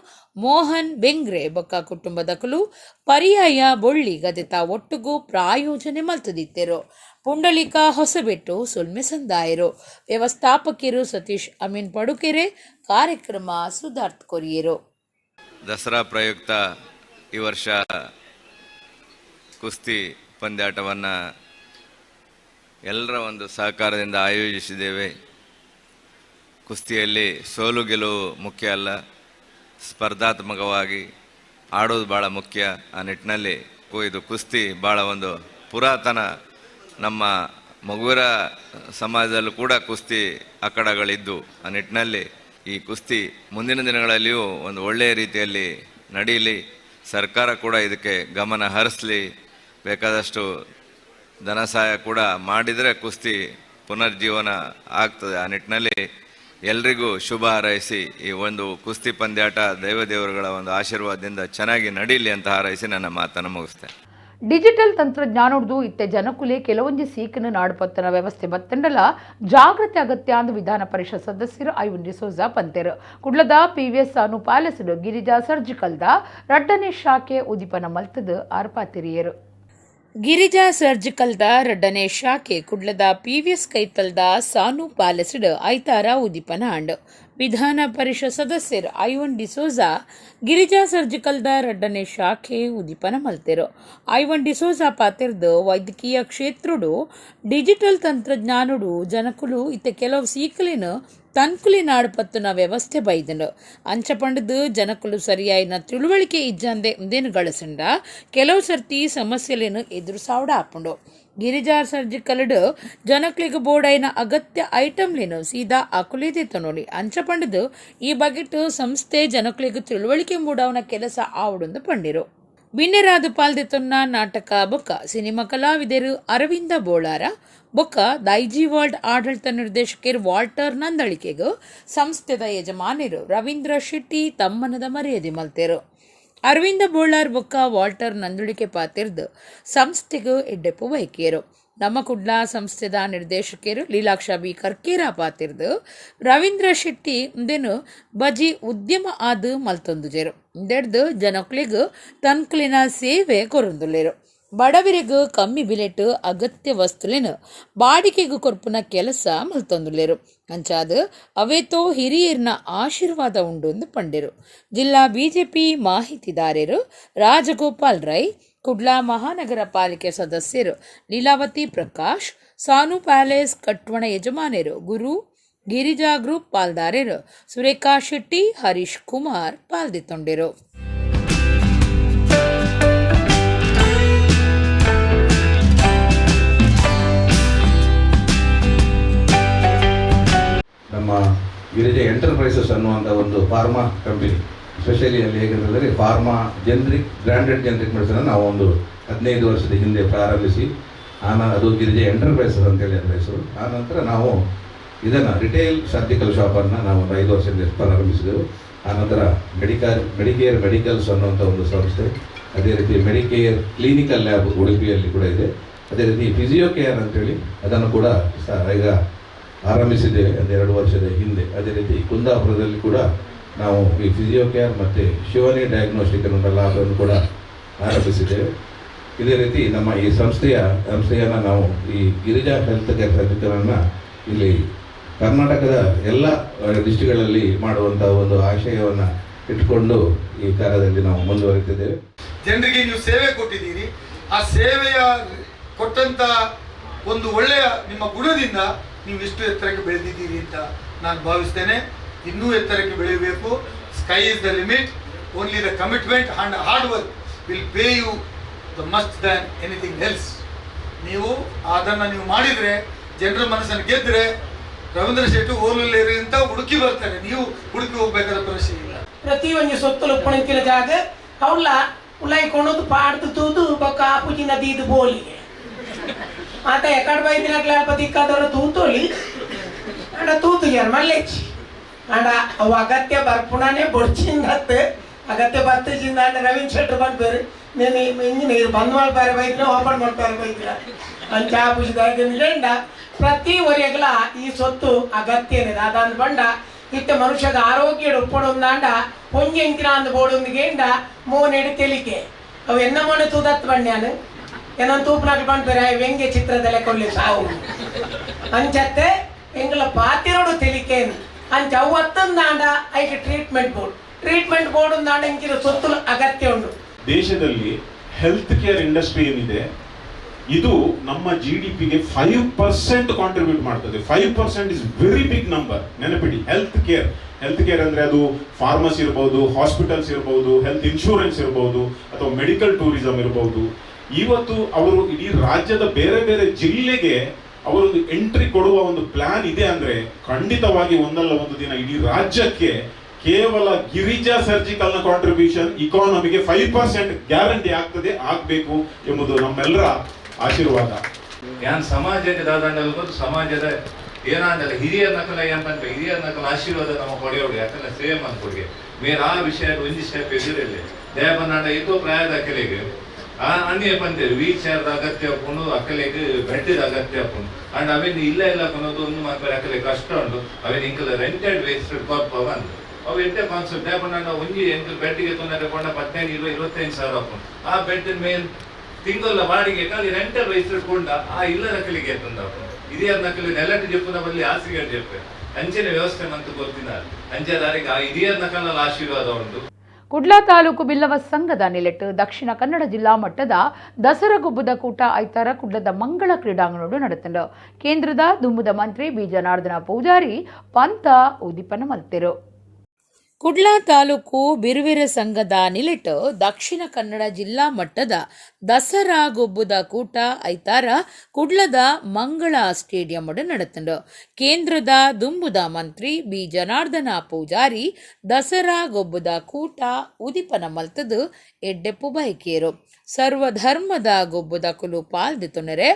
ಮೋಹನ್ ಬೆಂಗ್ರೆ ಬೊಕ್ಕ ಕುಟುಂಬದಕಲು ಪರ್ಯಾಯ ಬೊಳ್ಳಿ ಗದೆತ ಒಟ್ಟುಗು ಪ್ರಾಯೋಜನೆ ಮಲ್ತದಿತ್ತೆರು. ಪುಂಡಲಿಕ ಹೊಸಬೆಟ್ಟು ಸುಲ್ಮೆ ಸಂದಾಯರು, ವ್ಯವಸ್ಥಾಪಕರು ಸತೀಶ್ ಅಮೀನ್ ಪಡುಕೆರೆ, ಕಾರ್ಯಕ್ರಮ ಸುಧಾರ್ಥ ಕೊರಿಯರು. ದಸರಾ ಪ್ರಯುಕ್ತ ಈ ವರ್ಷ ಕುಸ್ತಿ ಪಂದ್ಯಾಟವನ್ನು ಎಲ್ಲರ ಒಂದು ಸಹಕಾರದಿಂದ ಆಯೋಜಿಸಿದ್ದೇವೆ. ಕುಸ್ತಿಯಲ್ಲಿ ಸೋಲು ಗೆಲುವು ಮುಖ್ಯ ಅಲ್ಲ, ಸ್ಪರ್ಧಾತ್ಮಕವಾಗಿ ಆಡೋದು ಭಾಳ ಮುಖ್ಯ. ಆ ನಿಟ್ಟಿನಲ್ಲಿ ಇದು ಕುಸ್ತಿ ಭಾಳ ಒಂದು ಪುರಾತನ, ನಮ್ಮ ಮಗುವರ ಸಮಾಜದಲ್ಲೂ ಕೂಡ ಕುಸ್ತಿ ಅಖಾಡಗಳಿದ್ದು, ಆ ನಿಟ್ಟಿನಲ್ಲಿ ಈ ಕುಸ್ತಿ ಮುಂದಿನ ದಿನಗಳಲ್ಲಿಯೂ ಒಂದು ಒಳ್ಳೆಯ ರೀತಿಯಲ್ಲಿ ನಡೀಲಿ. ಸರ್ಕಾರ ಕೂಡ ಇದಕ್ಕೆ ಗಮನ ಹರಿಸಲಿ, ಬೇಕಾದಷ್ಟು ಧನ ಸಹಾಯ ಕೂಡ ಮಾಡಿದರೆ ಕುಸ್ತಿ ಪುನರ್ಜೀವನ ಆಗ್ತದೆ. ಆ ನಿಟ್ಟಿನಲ್ಲಿ ಎಲ್ರಿಗೂ ಶುಭ ಹಾರೈಸಿ ಈ ಒಂದು ಕುಸ್ತಿ ಪಂದ್ಯಾಟ ದೇವದೇವರುಗಳ ಒಂದು ಆಶೀರ್ವಾದದಿಂದ ಚೆನ್ನಾಗಿ ನಡೀಲಿ ಅಂತ ಹಾರೈಸಿ ನನ್ನ ಮಾತನ್ನು ಮುಗಿಸ್ತೇನೆ. ಡಿಜಿಟಲ್ ತಂತ್ರಜ್ಞಾನೋಡ್ದು ಇತ್ತೆ ಜನಕುಲೆ ಕೆಲವೊಂಜಿ ಸೀಕನ ನಾಡುಪತ್ತನ ವ್ಯವಸ್ಥೆ ಬತ್ತಂಡಲ ಜಾಗೃತಿ ಅಗತ್ಯ ಅಂದು ವಿಧಾನ ಪರಿಷತ್ ಸದಸ್ಯರು ಐವನ್ ಡಿಸೋಜಾ ಪಂತೆರು. ಕುಡ್ಲದ PVS ಸಾನು ಪ್ಯಾಲೇಸ್ಡ್ ಗಿರಿಜಾ ಸರ್ಜಿಕಲ್ದ ರಡ್ಡನೇ ಶಾಖೆ ಉದಿಪನ ಮಲ್ತದ ಆರ್ಪಾತಿರಿಯರು. ಗಿರಿಜಾ ಸರ್ಜಿಕಲ್ದ ರಡ್ಡನೇ ಶಾಖೆ ಕುಡ್ಲದ PVS ಕೈತಲ್ದ ಸಾನು ಪ್ಯಾಲೇಸ್ಡ್ ಐತಾರ ಉದಿಪನ ಅಂಡ್ ವಿಧಾನ ಪರಿಷತ್ ಸದಸ್ಯರು ಐವನ್ ಡಿಸೋಜಾ ಗಿರಿಜಾ ಸರ್ಜಿಕಲ್ದ ರಡ್ಡನೇ ಶಾಖೆ ಉದಿಪನ ಮಲ್ತೆರು. ಐವನ್ ಡಿಸೋಜಾ ಪಾತಿರ್ದು ವೈದ್ಯಕೀಯ ಕ್ಷೇತ್ರಡು ಡಿಜಿಟಲ್ ತಂತ್ರಜ್ಞಾನಡು ಜನಕುಲು ಇತ್ತೆ ಕೆಲವು ಸೀಕಲಿನ ತನ್ಕುಲಿ ನಾಡುಪತ್ತುನ ವ್ಯವಸ್ಥೆ ಬೈದನು. ಅಂಚ ಪಂಡದು ಜನಕುಲು ಸರಿಯಾಯಿನ ತಿಳುವಳಿಕೆ ಇಜ್ಜಂದೆ ಉಂದೇನು ಗಳಸಂಡ ಕೆಲವು ಸರ್ತಿ ಸಮಸ್ಯೆಲೇನು ಎದುರು ಸಾವಡ ಹಾಪುಂಡು. ಗಿರಿಜಾ ಸರ್ಜಿಕಲ್ಡ್ ಜನಕ್ಲಿಗೆ ಬೋರ್ಡೈನ ಅಗತ್ಯ ಐಟಮ್ಲೇನು ಸೀದಾ ಆಕುಲೇದೆ ತನೋಲಿ. ಅಂಚ ಪಂಡದು ಈ ಬಗೆಟ್ ಸಂಸ್ಥೆ ಜನಕ್ಲಿಗೆ ತಿಳುವಳಿಕೆ ಮೂಡವನ ಕೆಲಸ ಆವಡೊಂದು ಪಂಡಿರು. ಬಿನ್ನೆರಾದು ಪಾಲ್ದೆತೊನ್ನ ನಾಟಕ ಬೊಕ್ಕ ಸಿನಿಮಾ ಕಲಾವಿದರು ಅರವಿಂದ ಬೋಳಾರ ಬೊಕ್ಕ ದೈಜಿ ವರ್ಲ್ಡ್ ಆಡಳಿತ ನಿರ್ದೇಶಕರು ವಾಲ್ಟರ್ ನಂದಳಿಕೆಗೂ ಸಂಸ್ಥೆದ ಯಜಮಾನರು ರವೀಂದ್ರ ಶೆಟ್ಟಿ ತಮ್ಮನದ ಮರ್ಯಾದೆ ಮಲ್ತೆರು. ಅರವಿಂದ ಬೋಳಾರ್ ಬೊಕ್ಕ ವಾಲ್ಟರ್ ನಂದುಳಿಕೆ ಪಾತಿರ್ದು ಸಂಸ್ಥೆಗೂ ಎಡ್ಡೆಪ್ಪು ವೈಕಿಯರು. ನಮ್ಮ ಕುಡ್ಲ ಸಂಸ್ಥೆದ ನಿರ್ದೇಶಕರು ಲೀಲಾಕ್ಷ ಬಿ ಕರ್ಕೇರ ಪಾತಿರ್ದು ರವೀಂದ್ರ ಶೆಟ್ಟಿ ಇಂದೇನು ಬಜಿ ಉದ್ಯಮ ಆದು ಮಲ್ತೊಂದುಜೆರು. ಇಂದೆಡ್ದು ಜನಕ್ಲಿಗೂ ತನ್ಕುಲಿನ ಸೇವೆ ಕೊರೊಂದುಲ್ಲೆರು. ಬಡವರಿಗೂ ಕಮ್ಮಿ ಬಿಲೆಟ್ ಅಗತ್ಯ ವಸ್ತುಲಿನ ಬಾಡಿಕೆಗೂ ಕೊರ್ಪುನ ಕೆಲಸ ಮಲ್ತೊಂದುಲ್ಲೆರು. ಅಂಚಾದ ಅವೇತೋ ಹಿರಿಯರ್ನ ಆಶೀರ್ವಾದ ಉಂಡು ಪಂಡೆರು. ಜಿಲ್ಲಾ BJP ಮಾಹಿತಿದಾರರು ರಾಜಗೋಪಾಲ್ ರೈ, ಕುಡ್ಲಾ ಮಹಾನಗರ ಪಾಲಿಕೆ ಸದಸ್ಯರು ಲೀಲಾವತಿ ಪ್ರಕಾಶ್, ಸಾನು ಪ್ಯಾಲೇಸ್ ಕಟ್ವಣ ಯಜಮಾನರು ಗುರು, ಗಿರಿಜಾ ಗ್ರೂಪ್ ಪಾಲ್ದಾರರು ಸುರೇಖಾ ಶೆಟ್ಟಿ, ಹರೀಶ್ ಕುಮಾರ್ ಪಾಲ್ದಿತ್ತೊಂಡೆರು. ನಮ್ಮ ಗಿರಿಜಾ ಎಂಟರ್ಪ್ರೈಸಸ್ ಅನ್ನುವಂಥ ಒಂದು ಫಾರ್ಮಾ ಕಂಪನಿ, ಸ್ಪೆಷಲಿ ಅಲ್ಲಿ ಹೇಗಿರ್ತದೆ pharma generic branded generic medicine ನಾವು ಒಂದು 15 ವರ್ಷದ ಹಿಂದೆ ಪ್ರಾರಂಭಿಸಿ ಅದು ಗಿರಿಜಾ ಎಂಟರ್ಪ್ರೈಸಸ್ ಅಂತೇಳಿ ಅದರ ಹೆಸರು. ಆನಂತರ ನಾವು ಇದನ್ನು ರಿಟೇಲ್ ಸರ್ಜಿಕಲ್ ಶಾಪನ್ನು ನಾವು 5 ವರ್ಷದಿಂದ ಪ್ರಾರಂಭಿಸಿದೆವು. ಆನಂತರ ಮೆಡಿಕೇರ್ ಮೆಡಿಕಲ್ಸ್ ಅನ್ನುವಂಥ ಒಂದು ಸಂಸ್ಥೆ, ಅದೇ ರೀತಿ ಮೆಡಿಕೇರ್ ಕ್ಲಿನಿಕಲ್ ಲ್ಯಾಬ್ ಉಡುಪಿಯಲ್ಲಿ ಕೂಡ ಇದೆ. ಅದೇ ರೀತಿ ಫಿಸಿಯೋ ಕೇರ್ ಅಂತೇಳಿ ಅದನ್ನು ಕೂಡ ಈಗ ಆರಂಭಿಸಿದ್ದೇವೆ 2 ವರ್ಷದ ಹಿಂದೆ. ಅದೇ ರೀತಿ ಕುಂದಾಪುರದಲ್ಲಿ ಕೂಡ ನಾವು ಈ ಫಿಸಿಯೋ ಕೇರ್ ಮತ್ತು ಶಿವನಿ ಡಯಾಗ್ನೋಸ್ಟಿಕ್ ಅನ್ನೋ ಲ್ಯಾಬನ್ನು ಕೂಡ ಆರಂಭಿಸಿದ್ದೇವೆ. ಇದೇ ರೀತಿ ನಮ್ಮ ಈ ಸಂಸ್ಥೆಯನ್ನು ನಾವು ಈ ಗಿರಿಜಾ ಹೆಲ್ತ್ ಕೇರ್ ಸರ್ಜಿಕಲನ್ನು ಇಲ್ಲಿ ಕರ್ನಾಟಕದ ಎಲ್ಲ ಡಿಸ್ಟ್ರಿಕ್ಟ್ಗಳಲ್ಲಿ ಮಾಡುವಂಥ ಒಂದು ಆಶಯವನ್ನು ಇಟ್ಕೊಂಡು ಈ ಕಾರ್ಯದಲ್ಲಿ ನಾವು ಮುಂದುವರಿತಿದ್ದೇವೆ. ಜನರಿಗೆ ನೀವು ಸೇವೆ ಕೊಟ್ಟಿದ್ದೀರಿ, ಆ ಸೇವೆಯ ಕೊಟ್ಟಂಥ ಒಂದು ಒಳ್ಳೆಯ ನಿಮ್ಮ ಗುಣದಿಂದ ನೀವು ಇಷ್ಟು ಎತ್ತರಕ್ಕೆ ಬೆಳೆದಿದ್ದೀರಿ ಅಂತ ನಾನು ಭಾವಿಸ್ತೇನೆ. ಇನ್ನೂ ಎತ್ತರಕ್ಕೆ ಬೆಳೆಯಬೇಕು. Sky is the limit. Only the commitment and hard work will pay you the must than anything else. ನೀವು ಅದನ್ನು ನೀವು ಮಾಡಿದರೆ, ಜನರ ಮನಸ್ಸನ್ನು ಗೆದ್ದರೆ, ರವೀಂದ್ರ ಶೆಟ್ಟಿ ಓಲುಲ್ಲೇರಿ ಅಂತ ಹುಡುಕಿ ಬರ್ತಾರೆ. ನೀವು ಹುಡುಕಿ ಹೋಗ್ಬೇಕಾದ ಪರಿಸ್ಥಿತಿ ಇಲ್ಲ. ಪ್ರತಿ ಒಂದು ಸೊತ್ತಲು ಉಪ್ಪಣಿಕಿನ ಜಾಗ ಅವಳ ಉಳ್ಳಾಯ್ಕೊಂಡೋದು ಪಾಡ್ದು ತೂದು ಬೊಕ್ಕ ಆಪುಜಿ ನದಿದು ಬೋಲಿಗೆ ಆತ ಎಕಡೆ ಬೈದಿನಕ್ಲ ಅಲ್ಪ ದಿಕ್ಕಾದವರು ತೂತೋಲಿ ಅಂಡ ತೂತುಗ್ಯಾರ ಮಲ್ಲೆಚ್ಚಿ ಅಂಡ ಅವು ಅಗತ್ಯ ಬರ್ಪುಣನೆ ಬೊಡ್ಚಿಂದತ್ತೆ ಅಗತ್ಯ ಬತ್ತಿಸಿಂದ ಅಂಡ ರವೀಂದ್ರ ಶೆಟ್ಟಿ ಬಂದ್ಬೇರು నేను ఇంజనీర్ బంధువాళ్ళ పేరు బయట ఓపెన్ ಮಾಡ್ತಾರೆ ಬೈಕ ಅಂತ ಆಪುಜಿದ ಪ್ರತಿ ಒರೆಗಲ ಈ ಸೊತ್ತು ಅಗತ್ಯ ಏನಿದೆ ಅದಂದು ಬಂಡ ಇತ್ತ ಮನುಷ್ಯಗ ಆರೋಗ್ಯ ಉಪ್ಪೊಂದಾಂಡ ಪೊಂಜಿ ಎಂಕಿನ ಅಂದು ಬೋಡೊಂದಿಗೆಂಡ ಮೂನೆಡು ತೆಲಿಕೆ ಅವು ಎನ್ನ ಮೊನ್ನೆ ತೂದತ್ ಬಂಡ್ಯಾನು ಏನೊಂದು ತೂಪನಾಗ ಬಂದ್ಬೇರೆ ವ್ಯಂಗ್ಯ ಚಿತ್ರದಲ್ಲೇ ಕೊಲ್ಲಿ ಸಾವು ಅಂಚತ್ತೆ ಎಂಗಳ ಪಾತಿರೋಡು ತೆಲಿಕೇನು ಅಂಚ ಅವು ಹತ್ತೊಂದಾಂಡ ಐಕೆ ಟ್ರೀಟ್ಮೆಂಟ್ ಬೋರ್ಡ್ ಒಂದಾಂಡ ಇಂಕಿನ ಸೊತ್ತು ಅಗತ್ಯ ಉಂಟು. ದೇಶದಲ್ಲಿ ಹೆಲ್ತ್ ಕೇರ್ ಇಂಡಸ್ಟ್ರಿ ಏನಿದೆ ಇದು ನಮ್ಮ GDPಗೆ 5% ಕಾಂಟ್ರಿಬ್ಯೂಟ್ ಮಾಡ್ತದೆ. 5% ಇಸ್ ವೆರಿ ಬಿಗ್ ನಂಬರ್. ನೆನಪಿಡಿ, ಹೆಲ್ತ್ ಕೇರ್ ಅಂದ್ರೆ ಅದು ಫಾರ್ಮಸಿ ಇರ್ಬೋದು, ಹಾಸ್ಪಿಟಲ್ಸ್ ಇರ್ಬೋದು, ಹೆಲ್ತ್ ಇನ್ಶೂರೆನ್ಸ್ ಇರ್ಬೋದು, ಅಥವಾ ಮೆಡಿಕಲ್ ಟೂರಿಸಂ ಇರ್ಬೋದು. ಇವತ್ತು ಅವರು ಇಡೀ ರಾಜ್ಯದ ಬೇರೆ ಬೇರೆ ಜಿಲ್ಲೆಗೆ ಅವರೊಂದು ಎಂಟ್ರಿ ಕೊಡುವ ಒಂದು ಪ್ಲಾನ್ ಇದೆ ಅಂದ್ರೆ ಖಂಡಿತವಾಗಿ ಒಂದಲ್ಲ ಒಂದು ದಿನ ಇಡೀ ರಾಜ್ಯಕ್ಕೆ ಕೇವಲ ಗಿರಿಜಾ ಸರ್ಜಿಕಲ್ ನ ಕಾಂಟ್ರಿಬ್ಯೂಷನ್ ಇಕಾನಮಿಗೆ 5% ಗ್ಯಾರಂಟಿ ಆಗ್ಬೇಕು ಎಂಬುದು ನಮ್ಮೆಲ್ಲರ ಆಶೀರ್ವಾದ. ಯಾನ್ ಸಮಾಜಕ್ಕೆ ದಾದಂಡಲು ಸಮಾಜದ ಏನಾಂದಲ್ಲ ಹಿರಿಯರ ನಕಲ ಏನಂತ ಹಿರಿಯರ ನಕಲ ಆಶೀರ್ವಾದ ನಮ್ಮ ಕೊಡೆಯೋಡು ಯಾಕಂದ್ರೆ ಸೇಮ್ ಅನ್ಕೊಡ್ಗೆ ಮೇರೆ ಆ ವಿಷಯ ಒಂದು ಸ್ಟೆಪ್ ಎದುರಲ್ಲಿ ದೇವನಾಡ ಇದು ಪ್ರಾಯದ ಅಕ್ಕಲಿಗೆ ಅನ್ಯ ಬಂದಿರು ವೀಲ್ ಚೇರ್ದ ಅಗತ್ಯ ಹಾಕೊಂಡು ಅಕ್ಕಲಿಗೆ ಬೆಡ್ದ ಅಗತ್ಯ ಹಾಕೊಂಡು ಅಂಡ್ ಅವೇನು ಇಲ್ಲ ಕೊನೋದು ಒಂದು ಮಾತ್ರ ಅಕ್ಕಲಿಗೆ ಕಷ್ಟ ಉಂಟು ಅವೇನು ಇಂಕಲ್ ರೆಂಟೆಡ್ ವೇಸ್ಟೆಡ್ ಕಾಪ್ ಬಂದು ಅವು ಎಂಟೇ ಕಾನ್ಸೆಪ್ಟ್ ದೇವನಾಡ ಒಂಜಿ ಎಂಕಲ್ ಬೆಡ್ಗೆ ತೊಂದರೆ ಕೊಂಡ 15-25 ಸಾವಿರ ಹಾಕೊಂಡು ಆ ಬೆಡ್ ಮೇಲೆ ತಿಂಗಳ ಬಾಡಿಗೆ ಖಾಲಿ ರೆಂಟಲ್ ವೇಸ್ಟೆಡ್ ಕೊಂಡ ಆ ಇಲ್ಲ ನಕಲಿಗೆ ತಂದ ಹಿರಿಯರ ನಕಲಿ ನೆಲಟಿ ಜಪ್ಪುನ ಬಲ್ಲಿ ಹಾಸಿಗೆ ಜಪ್ಪೆ ಅಂಚೆನ ವ್ಯವಸ್ಥೆ ಮಂತು ಗೊತ್ತಿದ್ದಾರೆ ಅಂಚೆದಾರಿಗೆ ಆ ಹಿರಿಯರ ನಕಲಲ್ಲಿ ಆಶೀರ್ವಾದ ಉಂಟು. ಕುಡ್ಲಾ ತಾಲೂಕು ಬಿಲ್ಲವ ಸಂಘದ ನಿಲೆಟ್ಟು ದಕ್ಷಿಣ ಕನ್ನಡ ಜಿಲ್ಲಾ ಮಟ್ಟದ ದಸರಾ ಗುಬ್ಬದ ಕೂಟ ಐತಾರ ಕುಡ್ಲದ ಮಂಗಳ ಕ್ರೀಡಾಂಗಣಡು ನಡೆತಂಡು. ಕೇಂದ್ರದ ದುಮ್ಮುದ ಮಂತ್ರಿ ಬಿ ಜನಾರ್ದನ ಪೂಜಾರಿ ಪಂತ ಉದ್ದೀಪನ ಮಲ್ತಿರು. ಕುಡ್ಲಾ ತಾಲೂಕು ಬಿರುವಿರ ಸಂಘದ ನಿಲೆಟ್ಟು ದಕ್ಷಿಣ ಕನ್ನಡ ಜಿಲ್ಲಾ ಮಟ್ಟದ ದಸರಾ ಗೊಬ್ಬುದ ಕೂಟ ಐತಾರ ಕುಡ್ಲದ ಮಂಗಳ ಸ್ಟೇಡಿಯಂ ನಡೆತಂಡು. ಕೇಂದ್ರದ ದುಂಬುದ ಮಂತ್ರಿ ಬಿ ಜನಾರ್ದನ ಪೂಜಾರಿ ದಸರಾ ಗೊಬ್ಬುದ ಕೂಟ ಉದಿಪನ ಮಲ್ತದು ಎಡ್ಡೆಪ್ಪು ಬೈಕೇರು ಸರ್ವಧರ್ಮದ ಗೊಬ್ಬುದ ಕುಲು ಪಾಲ್ದಿತೊನೆರೆ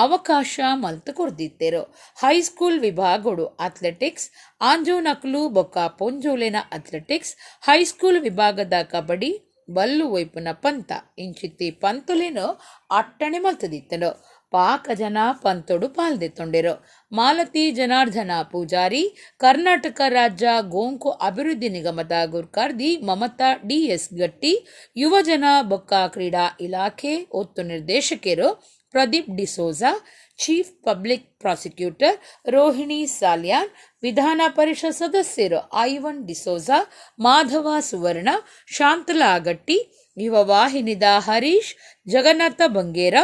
ಅವಕಾಶ ಮಲ್ತು ಕೊರ್ದಿತ್ತೇರು. ಹೈಸ್ಕೂಲ್ ವಿಭಾಗಗಳು ಅಥ್ಲೆಟಿಕ್ಸ್ ಆಂಜೋನಕ್ಲು ಬೊಕ್ಕ ಪೊಂಜೋಲೆನ ಅಥ್ಲೆಟಿಕ್ಸ್ ಹೈಸ್ಕೂಲ್ ವಿಭಾಗದ ಕಬಡ್ಡಿ ಬಲ್ಲು ವೈಪುನ ಪಂತ ಇಂಚಿತ್ತಿ ಪಂತುಲೇನು ಅಟ್ಟಣೆ ಮಲ್ತದಿತ್ತನು. ಪಾಕ ಜನ ಪಂತೊಡು ಪಾಲ್ದೆತ್ತೊಂಡೆರು. ಮಾಲತಿ ಜನಾರ್ದನ ಪೂಜಾರಿ ಕರ್ನಾಟಕ ರಾಜ್ಯ ಗೋಂಕು ಅಭಿವೃದ್ಧಿ ನಿಗಮದ ಗುರ್ಕಾರ್ದಿ ಮಮತಾ ಡಿಎಸ್ ಗಟ್ಟಿ ಯುವಜನ ಬೊಕ್ಕ ಕ್ರೀಡಾ ಇಲಾಖೆ ಒತ್ತು ನಿರ್ದೇಶಕರು Pradeep D'Souza chief public prosecutor Rohini Salian ವಿಧಾನ ಪರಿಷತ್ ಸದಸ್ಯರು ಐವನ್ ಡಿಸೋಜಾ ಮಾಧವ ಸುವರ್ಣ ಶಾಂತಲಾ ಗಟ್ಟಿ ಯುವ ವಾಹಿನಿದ ಹರೀಶ್ ಜಗನ್ನಾಥ ಬಂಗೇರ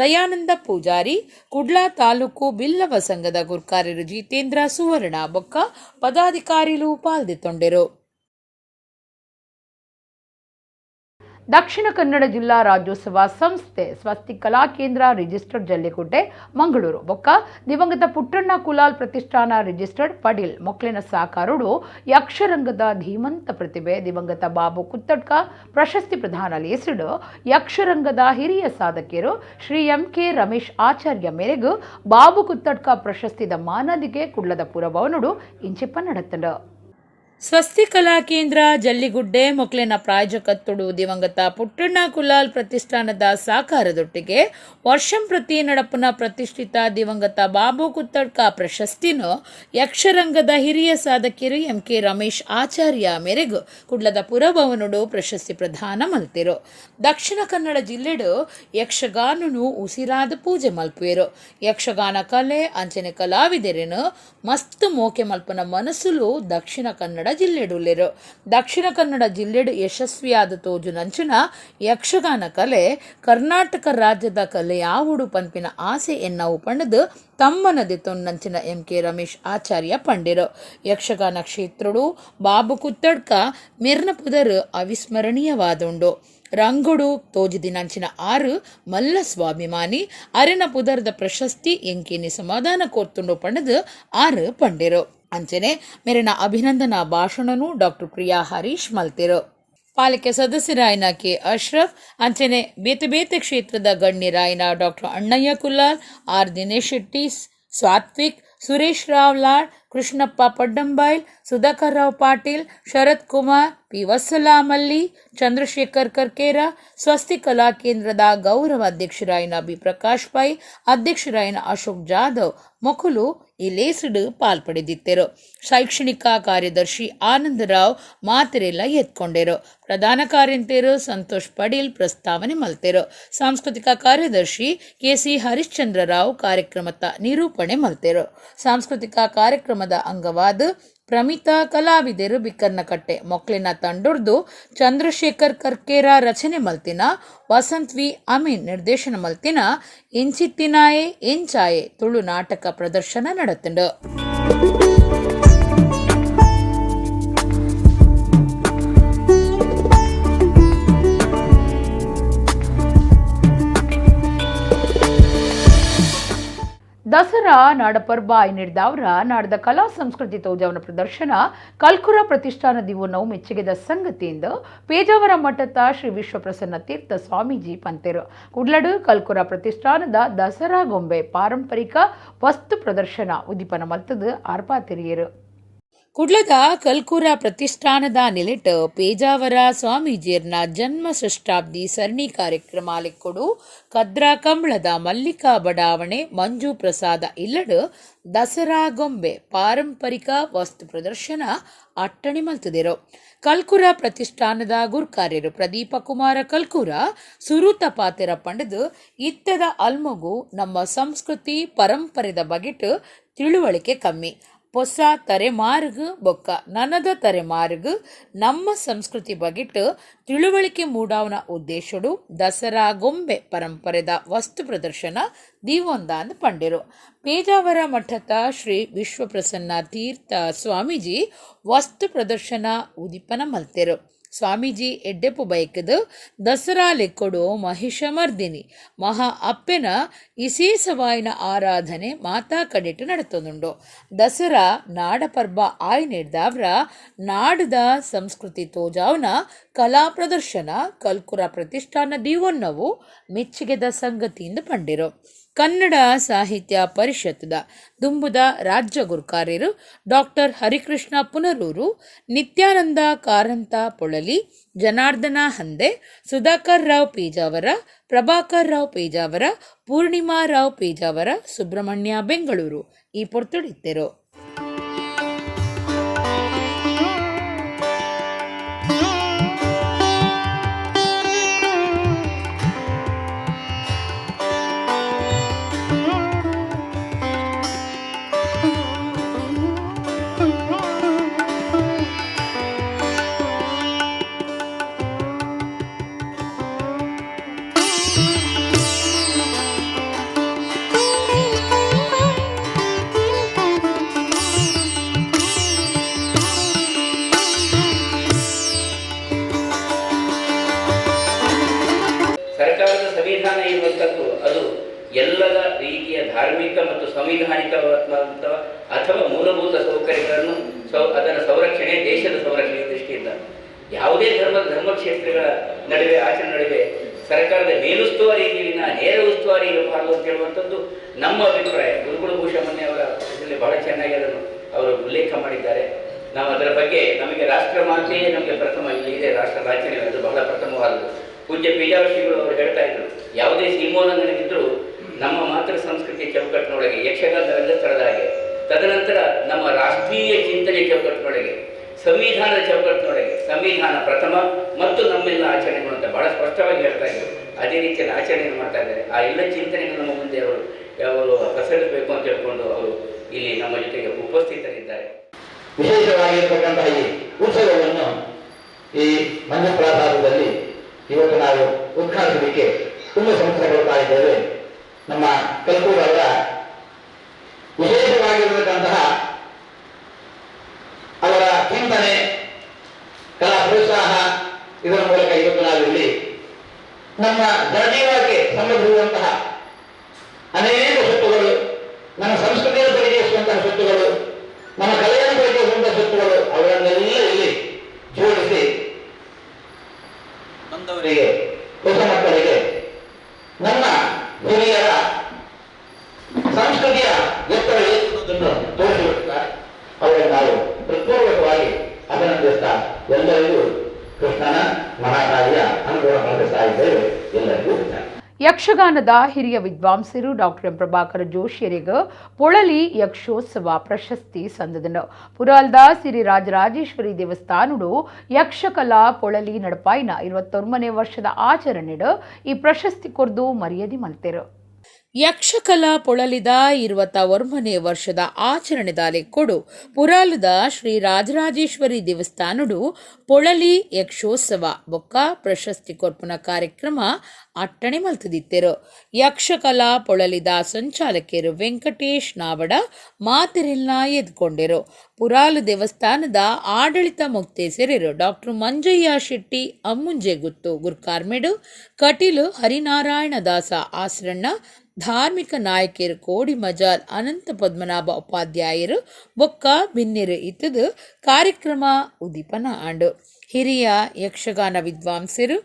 ದಯಾನಂದ ಪೂಜಾರಿ ಕುಡ್ಲಾ ತಾಲೂಕು ಬಿಲ್ಲವ ಸಂಘದ ಗುರ್ಕಾರರು ಜಿತೇಂದ್ರ ಸುವರ್ಣ ಬೊಕ್ಕ ಪದಾಧಿಕಾರಿಗಳು ಪಾಲ್ದೆತ್ತೊಂಡೆರು. ದಕ್ಷಿಣ ಕನ್ನಡ ಜಿಲ್ಲಾ ರಾಜ್ಯೋತ್ಸವ ಸಂಸ್ಥೆ ಸ್ವಸ್ತಿ ಕಲಾ ಕೇಂದ್ರ ರಿಜಿಸ್ಟರ್ಡ್ ಜಲ್ಲಿಗುಡ್ಡೆ ಮಂಗಳೂರು ಬೊಕ್ಕ ದಿವಂಗತ ಪುಟ್ಟಣ್ಣ ಕುಲಾಲ್ ಪ್ರತಿಷ್ಠಾನ ರಿಜಿಸ್ಟರ್ಡ್ ಪಡೀಲ್ ಮೊಕ್ಲಿನ ಸಾಕಾರುಡು ಯಕ್ಷರಂಗದ ಧೀಮಂತ ಪ್ರತಿಭೆ ದಿವಂಗತ ಬಾಬು ಕುತ್ತಡ್ಕ ಪ್ರಶಸ್ತಿ ಪ್ರದಾನ ಲೇಸಿಡು ಯಕ್ಷರಂಗದ ಹಿರಿಯ ಸಾಧಕಿಯರು ಶ್ರೀ MK ರಮೇಶ್ ಆಚಾರ್ಯ ಮೇರೆಗೂ ಬಾಬು ಕುತ್ತಡ್ಕ ಪ್ರಶಸ್ತಿದ ಮಾನದಿಗೆ ಕುಡ್ಲದ ಪುರಭವನುಡು ಇಂಚಿಪ್ಪ ನಡೆತಂಡು. ಸ್ವಸ್ತಿ ಕಲಾ ಕೇಂದ್ರ ಜಲ್ಲಿಗುಡ್ಡೆ ಮೊಕ್ಲಿನ ಪ್ರಾಯೋಜಕತ್ತುಡು ದಿವಂಗತ ಪುಟ್ಟಣ್ಣ ಕುಲಾಲ್ ಪ್ರತಿಷ್ಠಾನದ ಸಾಕಾರದೊಟ್ಟಿಗೆ ವರ್ಷಂ ಪ್ರತಿ ನಡಪುನ ಪ್ರತಿಷ್ಠಿತ ದಿವಂಗತ ಬಾಬು ಕುತ್ತಡ್ಕ ಪ್ರಶಸ್ತಿನು ಯಕ್ಷರಂಗದ ಹಿರಿಯ ಸಾಧಕಿಯರು MK ರಮೇಶ್ ಆಚಾರ್ಯ ಮೇರೆಗೂ ಕುಡ್ಲದ ಪುರಭವನುಡು ಪ್ರಶಸ್ತಿ ಪ್ರದಾನ ಮಲ್ತಿರು. ದಕ್ಷಿಣ ಕನ್ನಡ ಜಿಲ್ಲೆಡು ಯಕ್ಷಗಾನನು ಉಸಿರಾದ ಪೂಜೆ ಮಲ್ಪುವೆರು. ಯಕ್ಷಗಾನ ಕಲೆ ಅಂಚನೆ ಕಲಾವಿದರೇನು ಮಸ್ತ್ ಮೋಕೆ ಮಲ್ಪನ ಮನಸ್ಸುಲು ದಕ್ಷಿಣ ಕನ್ನಡ ಜಿಲ್ಲೆಡುಲ್ಲೆರು. ದಕ್ಷಿಣ ಕನ್ನಡ ಜಿಲ್ಲೆಡು ಯಶಸ್ವಿಯಾದ ತೋಜು ನಂಚಿನ ಯಕ್ಷಗಾನ ಕಲೆ ಕರ್ನಾಟಕ ರಾಜ್ಯದ ಕಲೆ ಯಾವುಡು ಪಂಪಿನ ಆಸೆ ಎನ್ನವು ಪಂಡದು ತಮ್ಮನದೆ ತೊನ್ನಂಚಿನ MK ರಮೇಶ್ ಆಚಾರ್ಯ ಪಂಡಿರು. ಯಕ್ಷಗಾನ ಕ್ಷೇತ್ರಡು ಬಾಬು ಕುತ್ತಡ್ಕ ಮೆರ್ನ ಪುದರು ಅವಿಸ್ಮರಣೀಯವಾದುಂಡು. ರಂಗುಡು ತೋಜಿದಿನಂಚಿನ 6 ಮಲ್ಲ ಸ್ವಾಭಿಮಾನಿ ಅರೆನ ಪುದರದ ಪ್ರಶಸ್ತಿ ಎಂಕಿನಿ ಸಮಾಧಾನ ಕೋರ್ತುಂಡು ಪಂಡದು 6 ಪಂಡಿರು. ಅಂಚನೆ ಮೇರಿನ ಅಭಿನಂದನಾ ಭಾಷಣನು ಡಾಕ್ಟರ್ ಪ್ರಿಯಾ ಹರೀಶ್ ಮಲ್ತಿರು. ಪಾಲಿಕೆ ಸದಸ್ಯರಾಯನ ಕೆ ಅಶ್ರಫ್ ಅಂಚನೆ ಬೇತೆ ಕ್ಷೇತ್ರದ ಗಣ್ಯರಾಯನ ಡಾಕ್ಟರ್ ಅಣ್ಣಯ್ಯ ಕುಲಾಲ್ ಆರ್ ದಿನೇಶ್ ಶೆಟ್ಟಿ ಸಾತ್ವಿಕ್ ಸುರೇಶ್ ರಾವ್ ಲಾಡ್ ಕೃಷ್ಣಪ್ಪ ಪಡ್ಡಂಬೈಲ್ ಸುಧಾಕರ್ ರಾವ್ ಪಾಟೀಲ್ ಶರತ್ ಕುಮಾರ್ ಪಿ ವತ್ಸಲಾಮಲ್ಲಿ ಚಂದ್ರಶೇಖರ್ ಕರ್ಕೇರ ಸ್ವಸ್ತಿ ಕಲಾ ಕೇಂದ್ರದ ಗೌರವ ಅಧ್ಯಕ್ಷರಾಯನ ಬಿ ಪ್ರಕಾಶ್ ಪೈ ಅಧ್ಯಕ್ಷರಾಯನ ಅಶೋಕ್ ಜಾಧವ್ ಮೊಕುಲು ಈ ಲೇಸಿಡು ಪಾಲ್ಪಡೆದಿತ್ತರು. ಶೈಕ್ಷಣಿಕ ಕಾರ್ಯದರ್ಶಿ ಆನಂದರಾವ್ ಮಾತೆರೆಲ್ಲ ಎತ್ಕೊಂಡೆರು. ಪ್ರಧಾನ ಕಾರ್ಯಂತರು ಸಂತೋಷ್ ಪಡೀಲ್ ಪ್ರಸ್ತಾವನೆ ಮಲ್ತೆರು. ಸಾಂಸ್ಕೃತಿಕ ಕಾರ್ಯದರ್ಶಿ KC ಹರಿಶ್ಚಂದ್ರ ರಾವ್ ಕಾರ್ಯಕ್ರಮದ ನಿರೂಪಣೆ ಮಲ್ತೆರು. ಸಾಂಸ್ಕೃತಿಕ ಕಾರ್ಯಕ್ರಮ ಕಾರ್ಯಕ್ರಮದ ಅಂಗವಾದ ಪ್ರಮಿತಾ ಕಲಾವಿದರು ಬಿಕ್ಕರ್ನಕಟ್ಟೆ ಮೊಕ್ಲಿನ ತಂಡೊರ್ದು ಚಂದ್ರಶೇಖರ್ ಕರ್ಕೇರ ರಚನೆ ಮಲ್ತಿನ ವಸಂತ್ ವಿ ಅಮೀನ್ ನಿರ್ದೇಶನ ಮಲ್ತಿನ ಎಂಚಿತ್ತಿನಾಯೆ ಎಂಚಾಯೆ ತುಳು ನಾಟಕ ಪ್ರದರ್ಶನ ನಡೆತಂಡು. ದಸರಾ ನಾಡಪರ್ಬ ಐನಿಡ್ದವರ ನಾಡದ ಕಲಾ ಸಂಸ್ಕೃತಿ ತೋಜವನ ಪ್ರದರ್ಶನ ಕಲ್ಕುರ ಪ್ರತಿಷ್ಠಾನ ದಿವನವು ಮೆಚ್ಚುಗೆದ ಸಂಗತಿಯಿಂದ ಪೇಜಾವರ ಮಠದ ಶ್ರೀ ವಿಶ್ವಪ್ರಸನ್ನ ತೀರ್ಥ ಸ್ವಾಮೀಜಿ ಪಂತೆರು ಕುಡ್ಲಡು ಕಲ್ಕುರ ಪ್ರತಿಷ್ಠಾನದ ದಸರಾ ಗೊಂಬೆ ಪಾರಂಪರಿಕ ವಸ್ತು ಪ್ರದರ್ಶನ ಉದ್ದೀಪನ ಮಲ್ತದು ಆರ್ಪಾತಿರಿಯರು. ಕುಡ್ಲದ ಕಲ್ಕುರ ಪ್ರತಿಷ್ಠಾನದ ನಿಲೆಟ್ ಪೇಜಾವರ ಸ್ವಾಮೀಜಿಯರ್ನ ಜನ್ಮ ಷಷ್ಠಾಬ್ದಿ ಸರಣಿ ಕಾರ್ಯಕ್ರಮ ಲೆಕ್ಕೊಡು ಕದ್ರಾ ಕಂಬಳದ ಮಲ್ಲಿಕಾ ಬಡಾವಣೆ ಮಂಜು ಪ್ರಸಾದ ಇಲ್ಲಡು ದಸರಾ ಗೊಂಬೆ ಪಾರಂಪರಿಕ ವಸ್ತು ಪ್ರದರ್ಶನ ಅಟ್ಟಣಿ ಮಲ್ತದಿರು. ಕಲ್ಕುರ ಪ್ರತಿಷ್ಠಾನದ ಗುರ್ಕಾರ್ಯರು ಪ್ರದೀಪ ಕುಮಾರ ಕಲ್ಕುರ ಸುರೂತ ಪಾತೆರ ಪಂಡದು ಇತ್ತದ ಅಲ್ಮಗು ನಮ್ಮ ಸಂಸ್ಕೃತಿ ಪರಂಪರೆದ ಬಗೆಟ್ ತಿಳುವಳಿಕೆ ಕಮ್ಮಿ ಹೊಸ ತಲೆಮಾರಿಗೂ ಬೊಕ್ಕ ನನದ ತಲೆಮಾರಿಗೂ ನಮ್ಮ ಸಂಸ್ಕೃತಿ ಬಗೆಟ್ ತಿಳುವಳಿಕೆ ಮೂಡಾವನ ಉದ್ದೇಶಡು ದಸರಾ ಗೊಂಬೆ ಪರಂಪರೆದ ವಸ್ತು ಪ್ರದರ್ಶನ ದೀವೊಂದಾಂದ್ ಪಂಡಿರು. ಪೇಜಾವರ ಮಠದ ಶ್ರೀ ವಿಶ್ವಪ್ರಸನ್ನ ತೀರ್ಥ ಸ್ವಾಮೀಜಿ ವಸ್ತು ಪ್ರದರ್ಶನ ಉದಿಪನ ಮಲ್ತೆರು. ಸ್ವಾಮೀಜಿ ಎಡ್ಡೆಪು ಬೈಕದು ದಸರಾ ಲೆಕ್ಕೊಡು ಮಹಿಷಮರ್ದಿನಿ ಮಹಾ ಅಪ್ಪೆನ ವಿಶೇಷವಾಯಿನ ಆರಾಧನೆ ಮಾತಾ ಕಡೆಟು ನಡೆತೊಂದುಂಡು. ದಸರಾ ನಾಡಪರ್ಬ ಆಯ್ನೆಡ್ದವ್ರ ನಾಡದ ಸಂಸ್ಕೃತಿ ತೋಜಾವ್ನ ಕಲಾ ಪ್ರದರ್ಶನ ಕಲ್ಕುರ ಪ್ರತಿಷ್ಠಾನ ದಿವೊನ್ನವು ಮೆಚ್ಚುಗೆದ ಸಂಗತಿಯಿಂದ ಪಂಡಿರು. ಕನ್ನಡ ಸಾಹಿತ್ಯ ಪರಿಷತ್ದ ದುಂಬುದ ರಾಜ್ಯ ಗುರುಕಾರ್ಯರು ಡಾಕ್ಟರ್ ಹರಿಕೃಷ್ಣ ಪುನರೂರು, ನಿತ್ಯಾನಂದ ಕಾರಂತ ಪೊಳಲಿ, ಜನಾರ್ದನ ಹಂದೆ, ಸುಧಾಕರ್ ರಾವ್ ಪೇಜಾವರ, ಪ್ರಭಾಕರ್ ರಾವ್ ಪೇಜಾವರ, ಪೂರ್ಣಿಮಾ ರಾವ್ ಪೇಜಾವರ, ಸುಬ್ರಹ್ಮಣ್ಯ ಬೆಂಗಳೂರು ಈ ಪೊರ್ತುಡಿತ್ತೆರು. ಸರ್ಕಾರದ ಸಂವಿಧಾನ ಇರುವಂಥದ್ದು ಅದು ಎಲ್ಲದ ರೀತಿಯ ಧಾರ್ಮಿಕ ಮತ್ತು ಸಂವಿಧಾನಿಕವಾದ ಅಥವಾ ಮೂಲಭೂತ ಸೌಕರ್ಯಗಳನ್ನು ಅದರ ಸಂರಕ್ಷಣೆ ದೇಶದ ಸಂರಕ್ಷಣೆ ದೃಷ್ಟಿಯಿಂದ ಯಾವುದೇ ಧರ್ಮಕ್ಷೇತ್ರಗಳ ನಡುವೆ ಆಚರಣೆ ನಡುವೆ ಸರ್ಕಾರದ ಮೇಲುಸ್ತುವಾರಿ ನೇರ ಉಸ್ತುವಾರಿ ಇರಬಾರದು ಅಂತ ಹೇಳುವಂಥದ್ದು ನಮ್ಮ ಅಭಿಪ್ರಾಯ. ಗುರುಕುಲಭೂಷಣ ಮೊನ್ನೆ ಅವರ ಇದರಲ್ಲಿ ಬಹಳ ಚೆನ್ನಾಗಿ ಅದನ್ನು ಅವರು ಉಲ್ಲೇಖ ಮಾಡಿದ್ದಾರೆ. ನಾವು ಅದರ ಬಗ್ಗೆ ನಮಗೆ ರಾಷ್ಟ್ರಮಾತೆಯೇ ನಮಗೆ ಪ್ರಥಮ ಇಲ್ಲಿ ಇದೆ, ರಾಷ್ಟ್ರ ರಾಜ್ಯನೇ ಅದು ಬಹಳ ಪ್ರಥಮವಾದದ್ದು. ಪೂಜ್ಯ ಪೇಜಾವರ ಶ್ರೀಗಳು ಅವರು ಹೇಳ್ತಾ ಇದ್ರು, ಯಾವುದೇ ಸೀಮೋಲ್ಲಂಘನೆಗಿದ್ದರೂ ನಮ್ಮ ಮಾತೃ ಸಂಸ್ಕೃತಿಯ ಚೌಕಟ್ಟಿನೊಳಗೆ ಯಕ್ಷಗಾನವೆಲ್ಲ ತಳೆದ ಹಾಗೆ, ತದನಂತರ ನಮ್ಮ ರಾಷ್ಟ್ರೀಯ ಚಿಂತನೆ ಚೌಕಟ್ಟಿನೊಳಗೆ, ಸಂವಿಧಾನದ ಚೌಕಟ್ಟಿನೊಳಗೆ ಸಂವಿಧಾನ ಪ್ರಥಮ ಮತ್ತು ನಮ್ಮೆಲ್ಲ ಆಚರಣೆಗಳು ಅಂತ ಬಹಳ ಸ್ಪಷ್ಟವಾಗಿ ಹೇಳ್ತಾ ಇದ್ರು. ಅದೇ ರೀತಿಯಲ್ಲಿ ಆಚರಣೆಯನ್ನು ಮಾಡ್ತಾ ಇದ್ದಾರೆ. ಆ ಎಲ್ಲ ಚಿಂತನೆಗಳು ನಮ್ಮ ಮುಂದೆ ಅವರು ಪ್ರಸರಿಸಬೇಕು ಅಂತ ಹೇಳ್ಕೊಂಡು ಅವರು ಇಲ್ಲಿ ನಮ್ಮ ಜೊತೆಗೆ ಉಪಸ್ಥಿತರಿದ್ದಾರೆ. ವಿಶೇಷವಾಗಿರ್ತಕ್ಕಂತಹ ಈ ಉತ್ಸವವನ್ನು ಈ ಮಂಜು ಪ್ರಸಾದದಲ್ಲಿ ಇವತ್ತು ನಾವು ಉದ್ಘಾಟಿಸಲಿಕ್ಕೆ ತುಂಬ ಸಂಸ್ಥೆಗೊಳ್ತಾ ಇದ್ದೇವೆ. ನಮ್ಮ ಕಲ್ಕೂರವರ ವಿಶೇಷವಾಗಿರತಕ್ಕಂತಹ ಅವರ ಚಿಂತನೆ, ಕಲಾ ಪ್ರೋತ್ಸಾಹ, ಇದರ ಮೂಲಕ ಇವತ್ತು ನಾವಿಲ್ಲಿ ನಮ್ಮ ಜನಜೀವನಕ್ಕೆ ಸಂಬಂಧಿಸಿರುವಂತಹ ಅನೇಕ ಸ್ವತ್ತುಗಳು, ನಮ್ಮ ಸಂಸ್ಕೃತಿಯನ್ನು ಪರಿಚಯಿಸುವಂತಹ ಸ್ವತ್ತುಗಳು, ನಮ್ಮ ಕಲೆಯನ್ನು ಪರಿಚಯಿಸುವಂತಹ ಸ್ವತ್ತುಗಳು, ಅವುಗಳನ್ನೆಲ್ಲ ಇಲ್ಲಿ ಜೋಡಿಸಿ ಬಂದವರಿಗೆ, ಹೊಸ ಮಕ್ಕಳಿಗೆ ನಮ್ಮ ಹಿರಿಯರ ಸಂಸ್ಕೃತಿಯ ಎತ್ತರ ಎನ್ನುವುದನ್ನು ತೋರಿಸಿರುತ್ತಾರೆ. ಅವರನ್ನು ನಾವು ಹೃತ್ಪೂರ್ವಕವಾಗಿ ಅಭಿನಂದಿಸ್ತಾ ಎಲ್ಲರಿಗೂ ಕೃಷ್ಣನ ಮಹಾಕಾರ್ಯ ಅನುಭವ ಮಾಡಿಸ್ತಾ ಇದ್ದೇವೆ. ಎಲ್ಲರಿಗೂ ಯಕ್ಷಗಾನದ ಹಿರಿಯ ವಿದ್ವಾಂಸರು ಡಾಕ್ಟರ್ ಎಂ ಪ್ರಭಾಕರ ಜೋಶಿಯರಿಗೆ ಪೊಳಲಿ ಯಕ್ಷೋತ್ಸವ ಪ್ರಶಸ್ತಿ ಸಂದದನು. ಪುರಾಲ್ದ ಶ್ರೀ ರಾಜರಾಜೇಶ್ವರಿ ದೇವಸ್ಥಾನಡು ಯಕ್ಷಕಲಾ ಪೊಳಲಿ ನಡಪಾಯಿನ 21ನೇ ವರ್ಷದ ಆಚರಣೆಡು ಈ ಪ್ರಶಸ್ತಿ ಕೊರ್ದು ಮರ್ಯಾದೆ ಮಲ್ತೆರು. ಯಕ್ಷಕಲಾ ಪೊಳಲಿದ 21ನೇ ವರ್ಷದ ಆಚರಣೆದಾಲೆ ಕೊಡು ಪುರಾಲದ ಶ್ರೀ ರಾಜರಾಜೇಶ್ವರಿ ದೇವಸ್ಥಾನಡು ಪೊಳಲಿ ಯಕ್ಷೋತ್ಸವ ಬೊಕ್ಕ ಪ್ರಶಸ್ತಿ ಕೊರ್ಪುನ ಕಾರ್ಯಕ್ರಮ ಅಟ್ಟಣೆ ಮಲ್ತದಿತ್ತೆರು. ಯಕ್ಷಕಲಾ ಪೊಳಲಿದ ಸಂಚಾಲಕಿಯರು ವೆಂಕಟೇಶ್ ನಾವಡ ಮಾತೆರೆಲ್ಲ ಎದ್ಕೊಂಡೆರು. ಪುರಾಲು ದೇವಸ್ಥಾನದ ಆಡಳಿತ ಮುಕ್ತೇಸರರು ಡಾಕ್ಟರ್ ಮಂಜಯ್ಯ ಶೆಟ್ಟಿ ಅಮ್ಮುಂಜೆ ಗುತ್ತು ಗುರ್ಕಾರ್ಮೆಡು ಕಟೀಲು ಹರಿನಾರಾಯಣ ದಾಸ ಆಸರಣ್ಣ ಧಾರ್ಮಿಕ ನಾಯಕಿಯರು ಕೋಡಿ ಮಜಾಲ್ ಅನಂತ ಪದ್ಮನಾಭ ಉಪಾಧ್ಯಾಯರು ಬೊಕ್ಕ ಬಿನ್ನೆರು ಇತ್ತದು ಕಾರ್ಯಕ್ರಮ ಉದೀಪನ ಆಂಡು. ಹಿರಿಯ ಯಕ್ಷಗಾನ ವಿದ್ವಾಂಸರು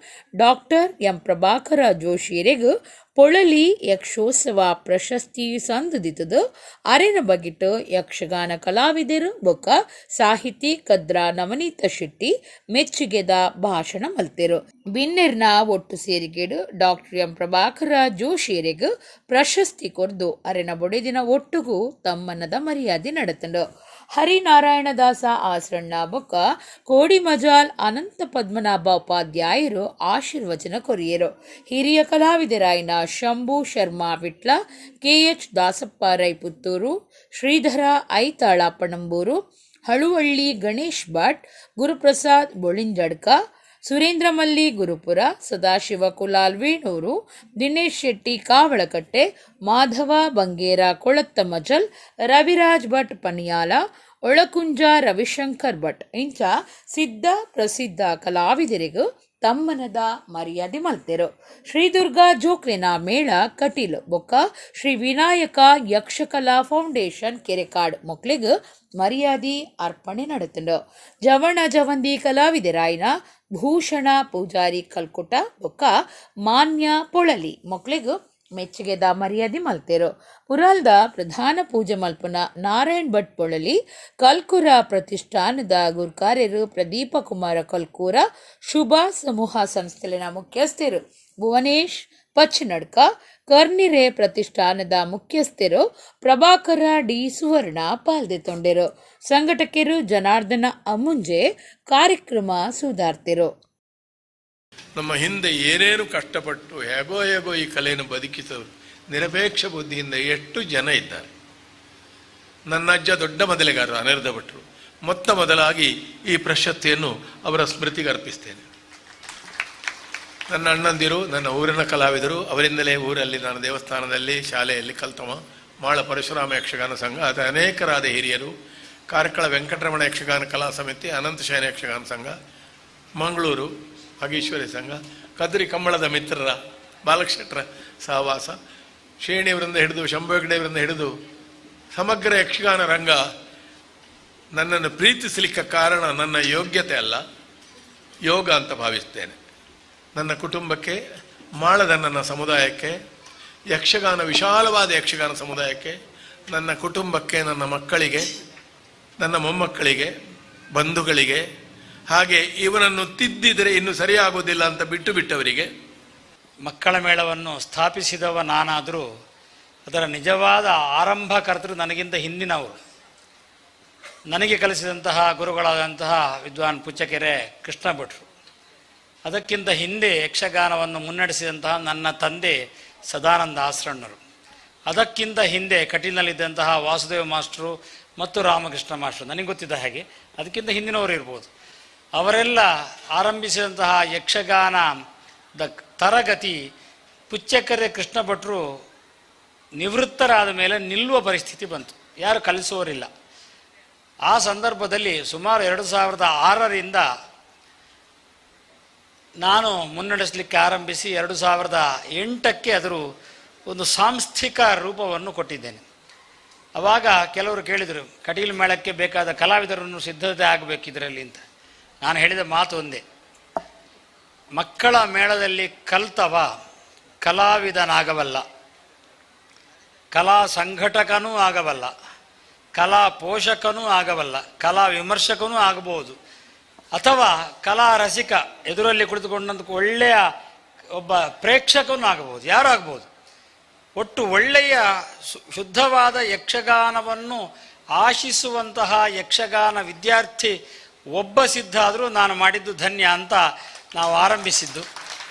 ಡಾಕ್ಟರ್ ಎಂ ಪ್ರಭಾಕರ ಜೋಶಿಯರಿಗೂ ಪೊಳಲಿ ಯಕ್ಷೋತ್ಸವ ಪ್ರಶಸ್ತಿ ಸಂದುದಿತದು. ಅರೆನ ಬಗಿಟ್ಟು ಯಕ್ಷಗಾನ ಕಲಾವಿದರು ಬೊಕ್ಕ ಸಾಹಿತಿ ಕದ್ರಾ ನವನೀತ ಶೆಟ್ಟಿ ಮೆಚ್ಚುಗೆದ ಭಾಷಣ ಮಲ್ತೆರು. ಬಿನ್ನೆರ್ನ ಒಟ್ಟು ಸೇರಿಕೆಡು ಡಾಕ್ಟರ್ ಎಂ ಪ್ರಭಾಕರ ಜೋಶಿಯರಿಗೂ ಪ್ರಶಸ್ತಿ ಕೊರ್ದು ಅರೆನ ಬೊಡೆದಿನ ಒಟ್ಟುಗೂ ತಮ್ಮನ್ನದ ಮರ್ಯಾದೆ ನಡೆತಂಡು. ಹರಿನಾರಾಯಣ ದಾಸ ಆಸರಣ್ಣ ಬೊಕ್ಕ ಕೋಡಿ ಮಜಾಲ್ ಅನಂತ ಪದ್ಮನಾಭ ಉಪಾಧ್ಯಾಯರು ಆಶೀರ್ವಚನ ಕೊರಿಯರು. ಹಿರಿಯ ಕಲಾವಿದರಾಯಿನ ಶಂಭು ಶರ್ಮಾ ವಿಟ್ಲ, KH ದಾಸಪ್ಪ ರೈ ಪುತ್ತೂರು, ಶ್ರೀಧರ ಐತಾಳ ಪಣಂಬೂರು, ಹಳುವಳ್ಳಿ ಗಣೇಶ್ ಭಟ್, ಗುರುಪ್ರಸಾದ್ ಬೊಳಿಂಜಡ್ಕ, ಸುರೇಂದ್ರ ಮಲ್ಲಿ ಗುರುಪುರ, ಸದಾಶಿವ ಕುಲಾಲ್ ವೇಣೂರು, ದಿನೇಶ್ ಶೆಟ್ಟಿ ಕಾವಳಕಟ್ಟೆ, ಮಾಧವ ಬಂಗೇರ ಕೊಳತ್ತ ಮಜಲ್, ರವಿರಾಜ್ ಭಟ್ ಪನಿಯಾಲ, ಒಳಕುಂಜ ರವಿಶಂಕರ್ ಭಟ್ ಇಂಚ ಸಿದ್ಧ ಪ್ರಸಿದ್ಧ ಕಲಾವಿದರಿಗೂ ತಮ್ಮನದ ಮರ್ಯಾದೆ ಮಲ್ತೆರು. ಶ್ರೀ ದುರ್ಗಾ ಜೋಕ್ಲೆನ ಮೇಳ ಕಟೀಲು ಬೊಕ್ಕ ಶ್ರೀ ವಿನಾಯಕ ಯಕ್ಷಕಲಾ ಫೌಂಡೇಶನ್ ಕೆರೆಕಾಡ್ ಮೊಕ್ಲಿಗೂ ಮರ್ಯಾದೆ ಅರ್ಪಣೆ ನಡೆತಂಡು. ಜವಣ ಜವಂದಿ ಕಲಾವಿದರಾಯಿನ ಭೂಷಣ ಪೂಜಾರಿ ಕಲ್ಕುಟ ಬೊಕ್ಕ ಮಾನ್ಯ ಪೊಳಲಿ ಮೊಕ್ಲಿಗೂ ಮೆಚ್ಚುಗೆದ ಮರ್ಯಾದೆ ಮಲ್ತೆರು. ಪುರಾಲ್ದ ಪ್ರಧಾನ ಪೂಜೆ ಮಲ್ಪುನ ನಾರಾಯಣ್ ಭಟ್ ಪೊಳಲಿ ಕಲ್ಕೂರ ಪ್ರತಿಷ್ಠಾನದ ಗುರ್ಕಾರ್ಯರು ಪ್ರದೀಪ ಕುಮಾರ ಕಲ್ಕೂರ, ಶುಭ ಸಮೂಹ ಸಂಸ್ಥೆಲಿನ ಮುಖ್ಯಸ್ಥರು ಭುವನೇಶ್ ಪಚ್ಚನಡ್ಕ, ಕರ್ನಿರೆ ಪ್ರತಿಷ್ಠಾನದ ಮುಖ್ಯಸ್ಥರು ಪ್ರಭಾಕರ ಡಿ ಸುವರ್ಣ ಪಾಲ್ದೆತೊಂಡೆರು. ಸಂಘಟಕರು ಜನಾರ್ದನ ಅಮ್ಮುಂಜೆ ಕಾರ್ಯಕ್ರಮ ಸುಧಾರ್ತಿರು. ನಮ್ಮ ಹಿಂದೆ ಏನೇನು ಕಷ್ಟಪಟ್ಟು ಹೇಗೋ ಈ ಕಲೆಯನ್ನು ಬದುಕಿಸೋರು ನಿರಪೇಕ್ಷ ಬುದ್ಧಿಯಿಂದ ಎಷ್ಟು ಜನ ಇದ್ದಾರೆ. ನನ್ನ ಅಜ್ಜ ದೊಡ್ಡ ಮೊದಲೆಗಾರರು ಅನಿರುದ್ಧ ಭಟ್ರು. ಮೊದಲಾಗಿ ಈ ಪ್ರಶಸ್ತಿಯನ್ನು ಅವರ ಸ್ಮೃತಿಗೆ ಅರ್ಪಿಸ್ತೇನೆ. ನನ್ನ ಅಣ್ಣಂದಿರು, ನನ್ನ ಊರಿನ ಕಲಾವಿದರು, ಅವರಿಂದಲೇ ಊರಲ್ಲಿ ನಾನು ದೇವಸ್ಥಾನದಲ್ಲಿ ಶಾಲೆಯಲ್ಲಿ ಕಲ್ತವ. ಮಾಳ ಪರಶುರಾಮ ಯಕ್ಷಗಾನ ಸಂಘ, ಅದು ಅನೇಕರಾದ ಹಿರಿಯರು, ಕಾರ್ಕಳ ವೆಂಕಟರಮಣ ಯಕ್ಷಗಾನ ಕಲಾ ಸಮಿತಿ, ಅನಂತಶಯನ ಯಕ್ಷಗಾನ ಸಂಘ, ಮಂಗಳೂರು ಭಾಗೀಶ್ವರಿ ಸಂಘ, ಕದ್ರಿ ಕಂಬಳದ ಮಿತ್ರರ ಬಾಲಕ್ಷೇತ್ರ ಸಹವಾಸ, ಶ್ರೇಣಿಯವರಿಂದ ಹಿಡಿದು ಶಂಭುಗಡೆಯವರಿಂದ ಹಿಡಿದು ಸಮಗ್ರ ಯಕ್ಷಗಾನ ರಂಗ ನನ್ನನ್ನು ಪ್ರೀತಿಸಲಿಕ್ಕೆ ಕಾರಣ ನನ್ನ ಯೋಗ್ಯತೆ ಅಲ್ಲ, ಯೋಗ ಅಂತ ಭಾವಿಸ್ತೇನೆ. ನನ್ನ ಕುಟುಂಬಕ್ಕೆ, ಮಾಳದ ನನ್ನ ಸಮುದಾಯಕ್ಕೆ, ಯಕ್ಷಗಾನ ವಿಶಾಲವಾದ ಯಕ್ಷಗಾನ ಸಮುದಾಯಕ್ಕೆ, ನನ್ನ ಕುಟುಂಬಕ್ಕೆ, ನನ್ನ ಮಕ್ಕಳಿಗೆ, ನನ್ನ ಮೊಮ್ಮಕ್ಕಳಿಗೆ, ಬಂಧುಗಳಿಗೆ, ಹಾಗೆ ಇವನನ್ನು ತಿದ್ದಿದರೆ ಇನ್ನು ಸರಿಯಾಗುವುದಿಲ್ಲ ಅಂತ ಬಿಟ್ಟವರಿಗೆ. ಮಕ್ಕಳ ಮೇಳವನ್ನು ಸ್ಥಾಪಿಸಿದವ ನಾನಾದರೂ ಅದರ ನಿಜವಾದ ಆರಂಭಕರ್ತರು ನನಗಿಂತ ಹಿಂದಿನವರು. ನನಗೆ ಕಲಿಸಿದಂತಹ ಗುರುಗಳಾದಂತಹ ವಿದ್ವಾನ್ ಪುಚ್ಚಕೆರೆ ಕೃಷ್ಣ ಭಟ್ರು, ಅದಕ್ಕಿಂತ ಹಿಂದೆ ಯಕ್ಷಗಾನವನ್ನು ಮುನ್ನಡೆಸಿದಂತಹ ನನ್ನ ತಂದೆ ಸದಾನಂದ ಆಸರಣ್ಣರು, ಅದಕ್ಕಿಂತ ಹಿಂದೆ ಕಟೀಲ್ನಲ್ಲಿದ್ದಂತಹ ವಾಸುದೇವ ಮಾಸ್ಟ್ರು ಮತ್ತು ರಾಮಕೃಷ್ಣ ಮಾಸ್ಟ್ರು, ನನಗೆ ಗೊತ್ತಿದ್ದ ಹಾಗೆ ಅದಕ್ಕಿಂತ ಹಿಂದಿನವರು ಇರ್ಬೋದು. ಅವರೆಲ್ಲ ಆರಂಭಿಸಿದಂತಹ ಯಕ್ಷಗಾನದ ತರಗತಿ ಪುಚ್ಚಕೆರೆ ಕೃಷ್ಣ ಭಟ್ರು ನಿವೃತ್ತರಾದ ಮೇಲೆ ನಿಲ್ಲುವ ಪರಿಸ್ಥಿತಿ ಬಂತು, ಯಾರು ಕಲಿಸುವವರಿಲ್ಲ. ಆ ಸಂದರ್ಭದಲ್ಲಿ ಸುಮಾರು 2006ರಿಂದ ನಾನು ಮುನ್ನಡೆಸಲಿಕ್ಕೆ ಆರಂಭಿಸಿ 2008ಕ್ಕೆ ಅದರ ಒಂದು ಸಾಂಸ್ಥಿಕ ರೂಪವನ್ನು ಕೊಟ್ಟಿದ್ದೇನೆ. ಆವಾಗ ಕೆಲವರು ಕೇಳಿದರು, ಕಟೀಲು ಮೇಳಕ್ಕೆ ಬೇಕಾದ ಕಲಾವಿದರನ್ನು ಸಿದ್ಧತೆ ಆಗಬೇಕಿದ್ರಲ್ಲಿ ಅಂತ. ನಾನು ಹೇಳಿದ ಮಾತು ಒಂದೇ, ಮಕ್ಕಳ ಮೇಳದಲ್ಲಿ ಕಲ್ತವ ಕಲಾವಿದನಾಗಬಲ್ಲ, ಕಲಾ ಸಂಘಟಕನೂ ಆಗಬಲ್ಲ, ಕಲಾ ಪೋಷಕನೂ ಆಗಬಲ್ಲ, ಕಲಾ ವಿಮರ್ಶಕನೂ ಆಗಬಹುದು, ಅಥವಾ ಕಲಾ ರಸಿಕ ಎದುರಲ್ಲಿ ಕುಳಿತುಕೊಂಡಂತ ಒಳ್ಳೆಯ ಒಬ್ಬ ಪ್ರೇಕ್ಷಕನೂ ಆಗಬಹುದು, ಯಾರು ಆಗ್ಬೋದು. ಒಟ್ಟು ಒಳ್ಳೆಯ ಶುದ್ಧವಾದ ಯಕ್ಷಗಾನವನ್ನು ಆಶಿಸುವಂತಹ ಯಕ್ಷಗಾನ ವಿದ್ಯಾರ್ಥಿ ಒಬ್ಬ ಸಿದ್ಧ ಆದರೂ ನಾನು ಮಾಡಿದ್ದು ಧನ್ಯ ಅಂತ ನಾವು ಆರಂಭಿಸಿದ್ದು.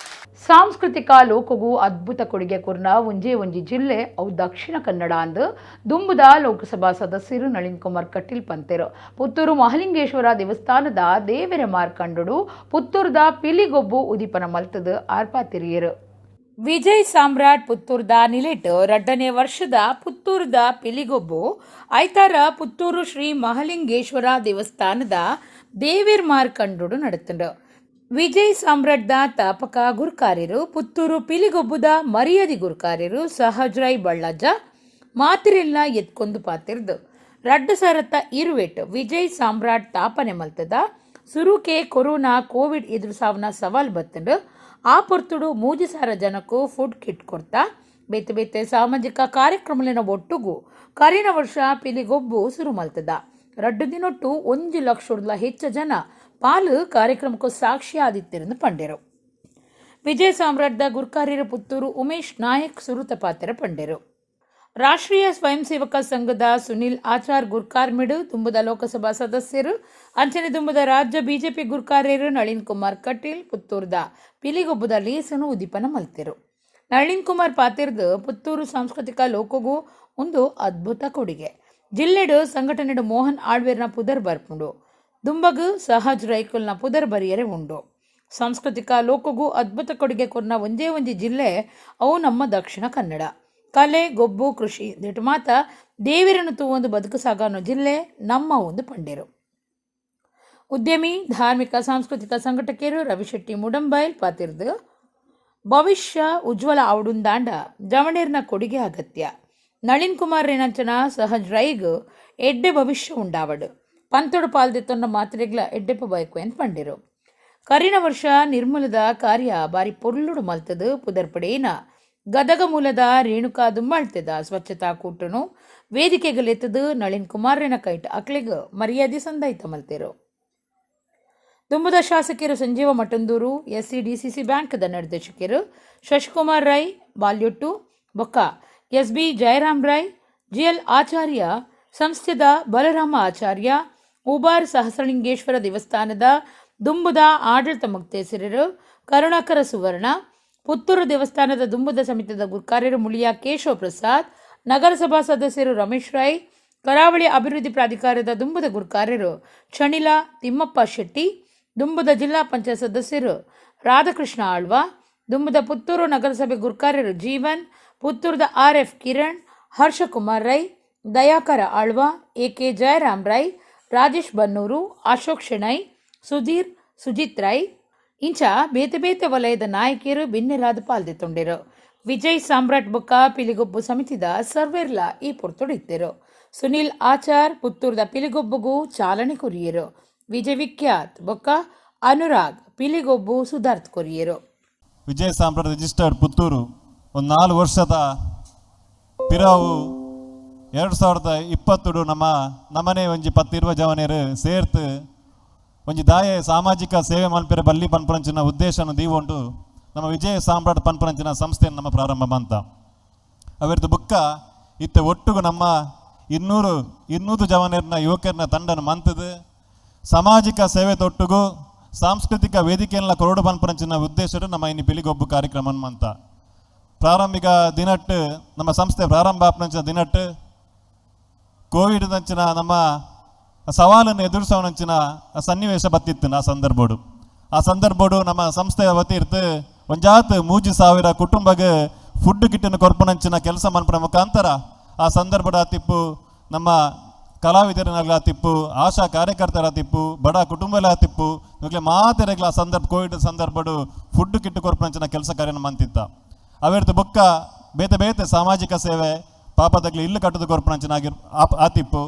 ಸಾಂಸ್ಕೃತಿಕ ಲೋಕಗೂ ಅದ್ಭುತ ಕೊಡುಗೆ ಕೊರ್ನ ಒಂಜಿ ಜಿಲ್ಲೆ ಅವು ದಕ್ಷಿಣ ಕನ್ನಡ ಅಂದು ದುಂಬುದ ಲೋಕಸಭಾ ಸದಸ್ಯರು ನಳಿನ್ ಕುಮಾರ್ ಕಟೀಲ್ ಪಂತೆರು ಪುತ್ತೂರು ಮಹಲಿಂಗೇಶ್ವರ ದೇವಸ್ಥಾನದ ದೇವರ ಮಾರ್ಕಂಡು ಪುತ್ತೂರದ ಪಿಲಿಗೊಬ್ಬು ಉದಿಪನ ಮಲ್ತದ ಆರ್ಪಾತಿರಿಯರು ವಿಜಯ್ ಸಾಮ್ರಾಟ್ ಪುತ್ತೂರ್ದ ನಿಲೆಟ್ 2ನೇ ವರ್ಷದ ಪುತ್ತೂರ್ದ ಪಿಲಿಗೊಬ್ಬು ಐತಾರ ಪುತ್ತೂರು ಶ್ರೀ ಮಹಲಿಂಗೇಶ್ವರ ದೇವಸ್ಥಾನದ ದೇವರ ಮಾರ್ಕಂಡು ನಡೆತಂಡು ವಿಜಯ್ ಸಾಮ್ರಾಟ್ದ ತಾಪಕ ಗುರ್ಕಾರ್ಯರು ಪುತ್ತೂರು ಪಿಲಿಗೊಬ್ಬುದ ಮರ್ಯಾದಿ ಗುರ್ಕಾರ್ಯರು ಸಹಜ್ರೈ ಬಳ್ಳಜ್ಜ ಮಾತಿರೆಲ್ಲ ಎತ್ಕೊಂದು ಪಾತಿರ್ದು 2000 ಇರುವೆಟ್ ವಿಜಯ್ ಸಾಮ್ರಾಟ್ ತಾಪನೆ ಮಲ್ತದ ಸುರುಕೆ ಕೊರೋನಾ ಕೋವಿಡ್ ಎದುರು ಸವಾಲ್ ಬತ್ತಂಡು ಆ ಪೊರ್ತುಡು 3000 ಜನಕ್ಕೂ ಫುಡ್ ಕಿಟ್ ಕೊಡ್ತಾ ಬೇತೆ ಸಾಮಾಜಿಕ ಕಾರ್ಯಕ್ರಮಲಿನ ಒಟ್ಟುಗೂ ಕರಿನ ವರ್ಷ ಪಿಲಿಗೊಬ್ಬು ಶುರು ಮಲ್ತದ 2 ದಿನೊಟ್ಟು 1 ಲಕ್ಷ ಹೆಚ್ಚು ಜನ ಪಾಲು ಕಾರ್ಯಕ್ರಮಕ್ಕೂ ಸಾಕ್ಷಿ ಆದಿತ್ಯರಿಂದ ಪಂಡೆರು ವಿಜಯ್ ಸಾಮ್ರಾಟ್ದ ಗುರ್ಕಾರ್ಯರ ಪುತ್ತೂರು ಉಮೇಶ್ ನಾಯಕ್ ಸುರುತ ಪಾತ್ರ ಪಂಡೆರು ರಾಷ್ಟ್ರೀಯ ಸ್ವಯಂ ಸೇವಕ ಸಂಘದ ಸುನಿಲ್ ಆಚಾರ್ ಗುರ್ಕಾರ್ಮಿಡು ತುಂಬದ ಲೋಕಸಭಾ ಸದಸ್ಯರು ಅಂಚನೆ ತುಂಬದ ರಾಜ್ಯ ಬಿಜೆಪಿ ಗುರ್ಕಾರ್ಯರು ನಳಿನ್ ಕುಮಾರ್ ಕಟೀಲ್ ಪುತ್ತೂರ್ದ ಪಿಲಿಗೊಬ್ಬದ ಲೀಸನು ಉದಿಪನ ಮಲ್ತೆರು ನಳಿನ್ ಕುಮಾರ್ ಪಾತಿರ್ದು ಪುತ್ತೂರು ಸಾಂಸ್ಕೃತಿಕ ಲೋಕಗೂ ಒಂದು ಅದ್ಭುತ ಕೊಡುಗೆ ಜಿಲ್ಲೆಡು ಸಂಘಟನೆಡು ಮೋಹನ್ ಆಳ್ವೇರ್ನ ಪುದರ್ ಬರ್ಪುಂಡು ದುಂಬಗು ಸಹಜ್ ರೈಕುಲ್ನ ಪುದರ್ ಬರಿಯರೆ ಉಂಡು ಸಾಂಸ್ಕೃತಿಕ ಲೋಕಗೂ ಅದ್ಭುತ ಕೊಡುಗೆ ಕೊರ್ನ ಒಂಜಿ ಜಿಲ್ಲೆ ಅವು ನಮ್ಮ ದಕ್ಷಿಣ ಕನ್ನಡ ಕಲೆ ಗೊಬ್ಬು ಕೃಷಿ ದಿಟ್ಟು ಮಾತ ದೇವಿರನ್ನು ತೂವೊಂದು ಬದುಕು ಸಾಗಾನೋ ಜಿಲ್ಲೆ ನಮ್ಮ ಒಂದು ಪಂಡೆರು ಉದ್ಯಮಿ ಧಾರ್ಮಿಕ ಸಾಂಸ್ಕೃತಿಕ ಸಂಘಟಕರು ರವಿಶೆಟ್ಟಿ ಮುಡಂಬೈಲ್ ಪಾತಿರ್ದು ಭವಿಷ್ಯ ಉಜ್ವಲ ಆವಡುಂದಾಂಡ ಜವಣೇರ್ನ ಕೊಡುಗೆ ಅಗತ್ಯ ನಳಿನ್ ಕುಮಾರ್ ರೇನಂಚನ ಸಹಜ್ ರೈಗ್ ಎಡ್ಡೆ ಭವಿಷ್ಯ ಉಂಡಾವಡು ಪಂತೊಡು ಪಾಲ್ದೆತ್ತೊಂಡ ಮಾತ್ರೆಗ್ಲ ಎಡ್ಡೆಪ್ಪ ಬಯಕು ಎಂದು ಪಂಡಿರು ಕರಿನ ವರ್ಷ ನಿರ್ಮೂಲದ ಕಾರ್ಯ ಬಾರಿ ಪೊರ್ಲುಡು ಮಲ್ತದು ಪುದರ್ಪಡೇನ ಗದಗ ಮೂಲದ ರೇಣುಕಾ ದುಂಬಾಳ್ತದ ಸ್ವಚ್ಛತಾ ಕೂಟನು ವೇದಿಕೆಗಲೆತ್ತದು ನಳಿನ್ ಕುಮಾರ್ನ ಕೈಟ್ ಅಕ್ಲೆಗ್ ಮರ್ಯಾದೆ ಸಂದಾಯಿತ ಮಲ್ತೆರು ದುಂಬದ ಶಾಸಕರು ಸಂಜೀವ ಮಠಂದೂರು SCDCC ಬ್ಯಾಂಕ್ದ ನಿರ್ದೇಶಕರು ಶಶಿಕುಮಾರ್ ರೈ ಬಾಲ್ಯೊಟ್ಟು ಬೊಕ್ಕ SB ಜಯರಾಮ್ ರೈ GL ಆಚಾರ್ಯ ಸಂಸ್ಥೆದ ಬಲರಾಮ ಆಚಾರ್ಯ ಉಬಾರ್ ಸಹಸ್ರಲಿಂಗೇಶ್ವರ ದೇವಸ್ಥಾನದ ದುಂಬುದ ಆಡಳಿತ ಮುಕ್ತೇಸರರು ಕರುಣಾಕರ ಸುವರ್ಣ ಪುತ್ತೂರು ದೇವಸ್ಥಾನದ ದುಂಬುದ ಸಮಿತಿದ ಗುರ್ಕಾರ್ಯರು ಮುಳಿಯ ಕೇಶವ ಪ್ರಸಾದ್ ನಗರಸಭಾ ಸದಸ್ಯರು ರಮೇಶ್ ರೈ ಕರಾವಳಿ ಅಭಿವೃದ್ಧಿ ಪ್ರಾಧಿಕಾರದ ದುಂಬುದ ಗುರ್ಕಾರ್ಯರು ಚಣಿಲ ತಿಮ್ಮಪ್ಪ ಶೆಟ್ಟಿ ದುಂಬುದ ಜಿಲ್ಲಾ ಪಂಚಾಯತ್ ಸದಸ್ಯರು ರಾಧಾಕೃಷ್ಣ ಆಳ್ವ ದುಂಬುದ ಪುತ್ತೂರು ನಗರಸಭೆ ಗುರ್ಕಾರ್ಯರು ಜೀವನ್ ಪುತ್ತೂರದ RF ಕಿರಣ್ ಹರ್ಷಕುಮಾರ್ ರೈ ದಯಾಕರ ಆಳ್ವ AK ಜಯರಾಮ್ ರೈ ರಾಜೇಶ್ ಬನ್ನೂರು ಅಶೋಕ್ ಶೆಣೈ ಸುಧೀರ್ ಸುಜಿತ್ ರೈ ಇಂಚ ಬೇತೆ ವಲಯದ ನಾಯಕಿಯರು ಬಿನ್ನೆರಾದ ಪಾಲ್ದೆತ್ತೊಂಡೆರು ವಿಜಯ್ ಸಾಮ್ರಾಟ್ ಬೊಕ್ಕ ಪಿಲಿಗೊಬ್ಬು ಸಮಿತಿದ ಸರ್ವೇರ್ಲ ಈ ಪೊರ್ತೊಡಿತ್ತೆರು ಸುನಿಲ್ ಆಚಾರ್ ಪುತ್ತೂರ್ದ ಪಿಲಿಗೊಬ್ಬುಗೂ ಚಾಲನೆ ಕೊರಿಯರು ವಿಜಯ್ ವಿಖ್ಯಾತ್ ಬೊಕ್ಕ ಅನುರಾಗ್ ಪಿಲಿಗೊಬ್ಬು ಸುಧಾರ್ಥ ಕೊರಿಯರು ವಿಜಯ್ ಸಾಮ್ರಾಟ್ ರಿಜಿಸ್ಟರ್ಡ್ ಪುತ್ತೂರು ಒಂದು 4 ವರ್ಷದ ಪಿರಾವು 2020 ನಮ್ಮನೆ ಒಂಜಿ 10-20 ಜವನೇರು ಸೇರ್ತು ಒಂಜಿ ದಾಯೆ ಸಾಮಾಜಿಕ ಸೇವೆ ಮಲ್ಪೆರೆ ಬಲ್ಲಿ ಪನ್ಪರಂಚಿನ ಉದ್ದೇಶನ ದೀವೊಂಡು ನಮ್ಮ ವಿಜಯ ಸಾಮ್ರಾಟ್ ಪನ್ಪರಂಚಿನ ಸಂಸ್ಥೆಯನ್ನು ನಮ್ಮ ಪ್ರಾರಂಭ ಮಂತ ಅವರದ್ದು ಬುಕ್ಕ ಇತ್ತೆ ಒಟ್ಟುಗು ನಮ್ಮ 200 ಜವನೇರ್ನ ಯುವಕರನ್ನ ತಂಡನ ಮಂತದು ಸಾಮಾಜಿಕ ಸೇವೆ ತೊಟ್ಟುಗು ಸಾಂಸ್ಕೃತಿಕ ವೇದಿಕೆಯನ್ನ ಕೊರಡು ಪನ್ಪರಂಚಿನ ಉದ್ದೇಶರು ನಮ್ಮ ಇನ್ನು ಪಿಲಿಗೊಬ್ಬು ಕಾರ್ಯಕ್ರಮ ಮಂತ ಪ್ರಾರಂಭಿಕ ದಿನಟ್ಟು ನಮ್ಮ ಸಂಸ್ಥೆ ಪ್ರಾರಂಭ ಆಪನಂಚಿನ ದಿನಟ್ಟು ಕೋವಿಡ್ ನಂಚಿನ ನಮ್ಮ ಸವಾಲನ್ನು ಎದುರಿಸೋನಂಚಿನ ಸನ್ನಿವೇಶ ಬತ್ತಿತ್ತು ಆ ಸಂದರ್ಭಡು ನಮ್ಮ ಸಂಸ್ಥೆಯ ವತಿರ್ತು ಒಂಜಾತ್ 3000 ಕುಟುಂಬಗೆ ಫುಡ್ ಕಿಟ್ಟನ್ನು ಕೊರ್ಪನಂಚಿನ ಕೆಲಸ ಮನ್ಪನ ಮುಖಾಂತರ ಆ ಸಂದರ್ಭದ ತಿಪ್ಪು ನಮ್ಮ ಕಲಾವಿದರನ್ನ ತಿಪ್ಪು ಆಶಾ ಕಾರ್ಯಕರ್ತರ ತಿಪ್ಪು ಬಡ ಕುಟುಂಬಲ ತಿಪ್ಪು ಇವಾಗಲೇ ಮಾತೆರೆಗ್ಲ ಕೋವಿಡ್ ಸಂದರ್ಭಡು ಫುಡ್ ಕಿಟ್ಟು ಕೊರ್ಪನಂಚಿನ ಕೆಲಸ ಕಾರ್ಯನ ಮಂತಿತ್ತ ಅವೆರ್ದು ಬೊಕ್ಕ ಬೇತೆ ಸಾಮಾಜಿಕ ಸೇವೆ ಪಾಪದಾಗ್ಲಿ ಇಲ್ಲು ಕಟ್ಟದು ಕೊರ್ಪನಂಚಿನ ಆತಿಪ್ಪು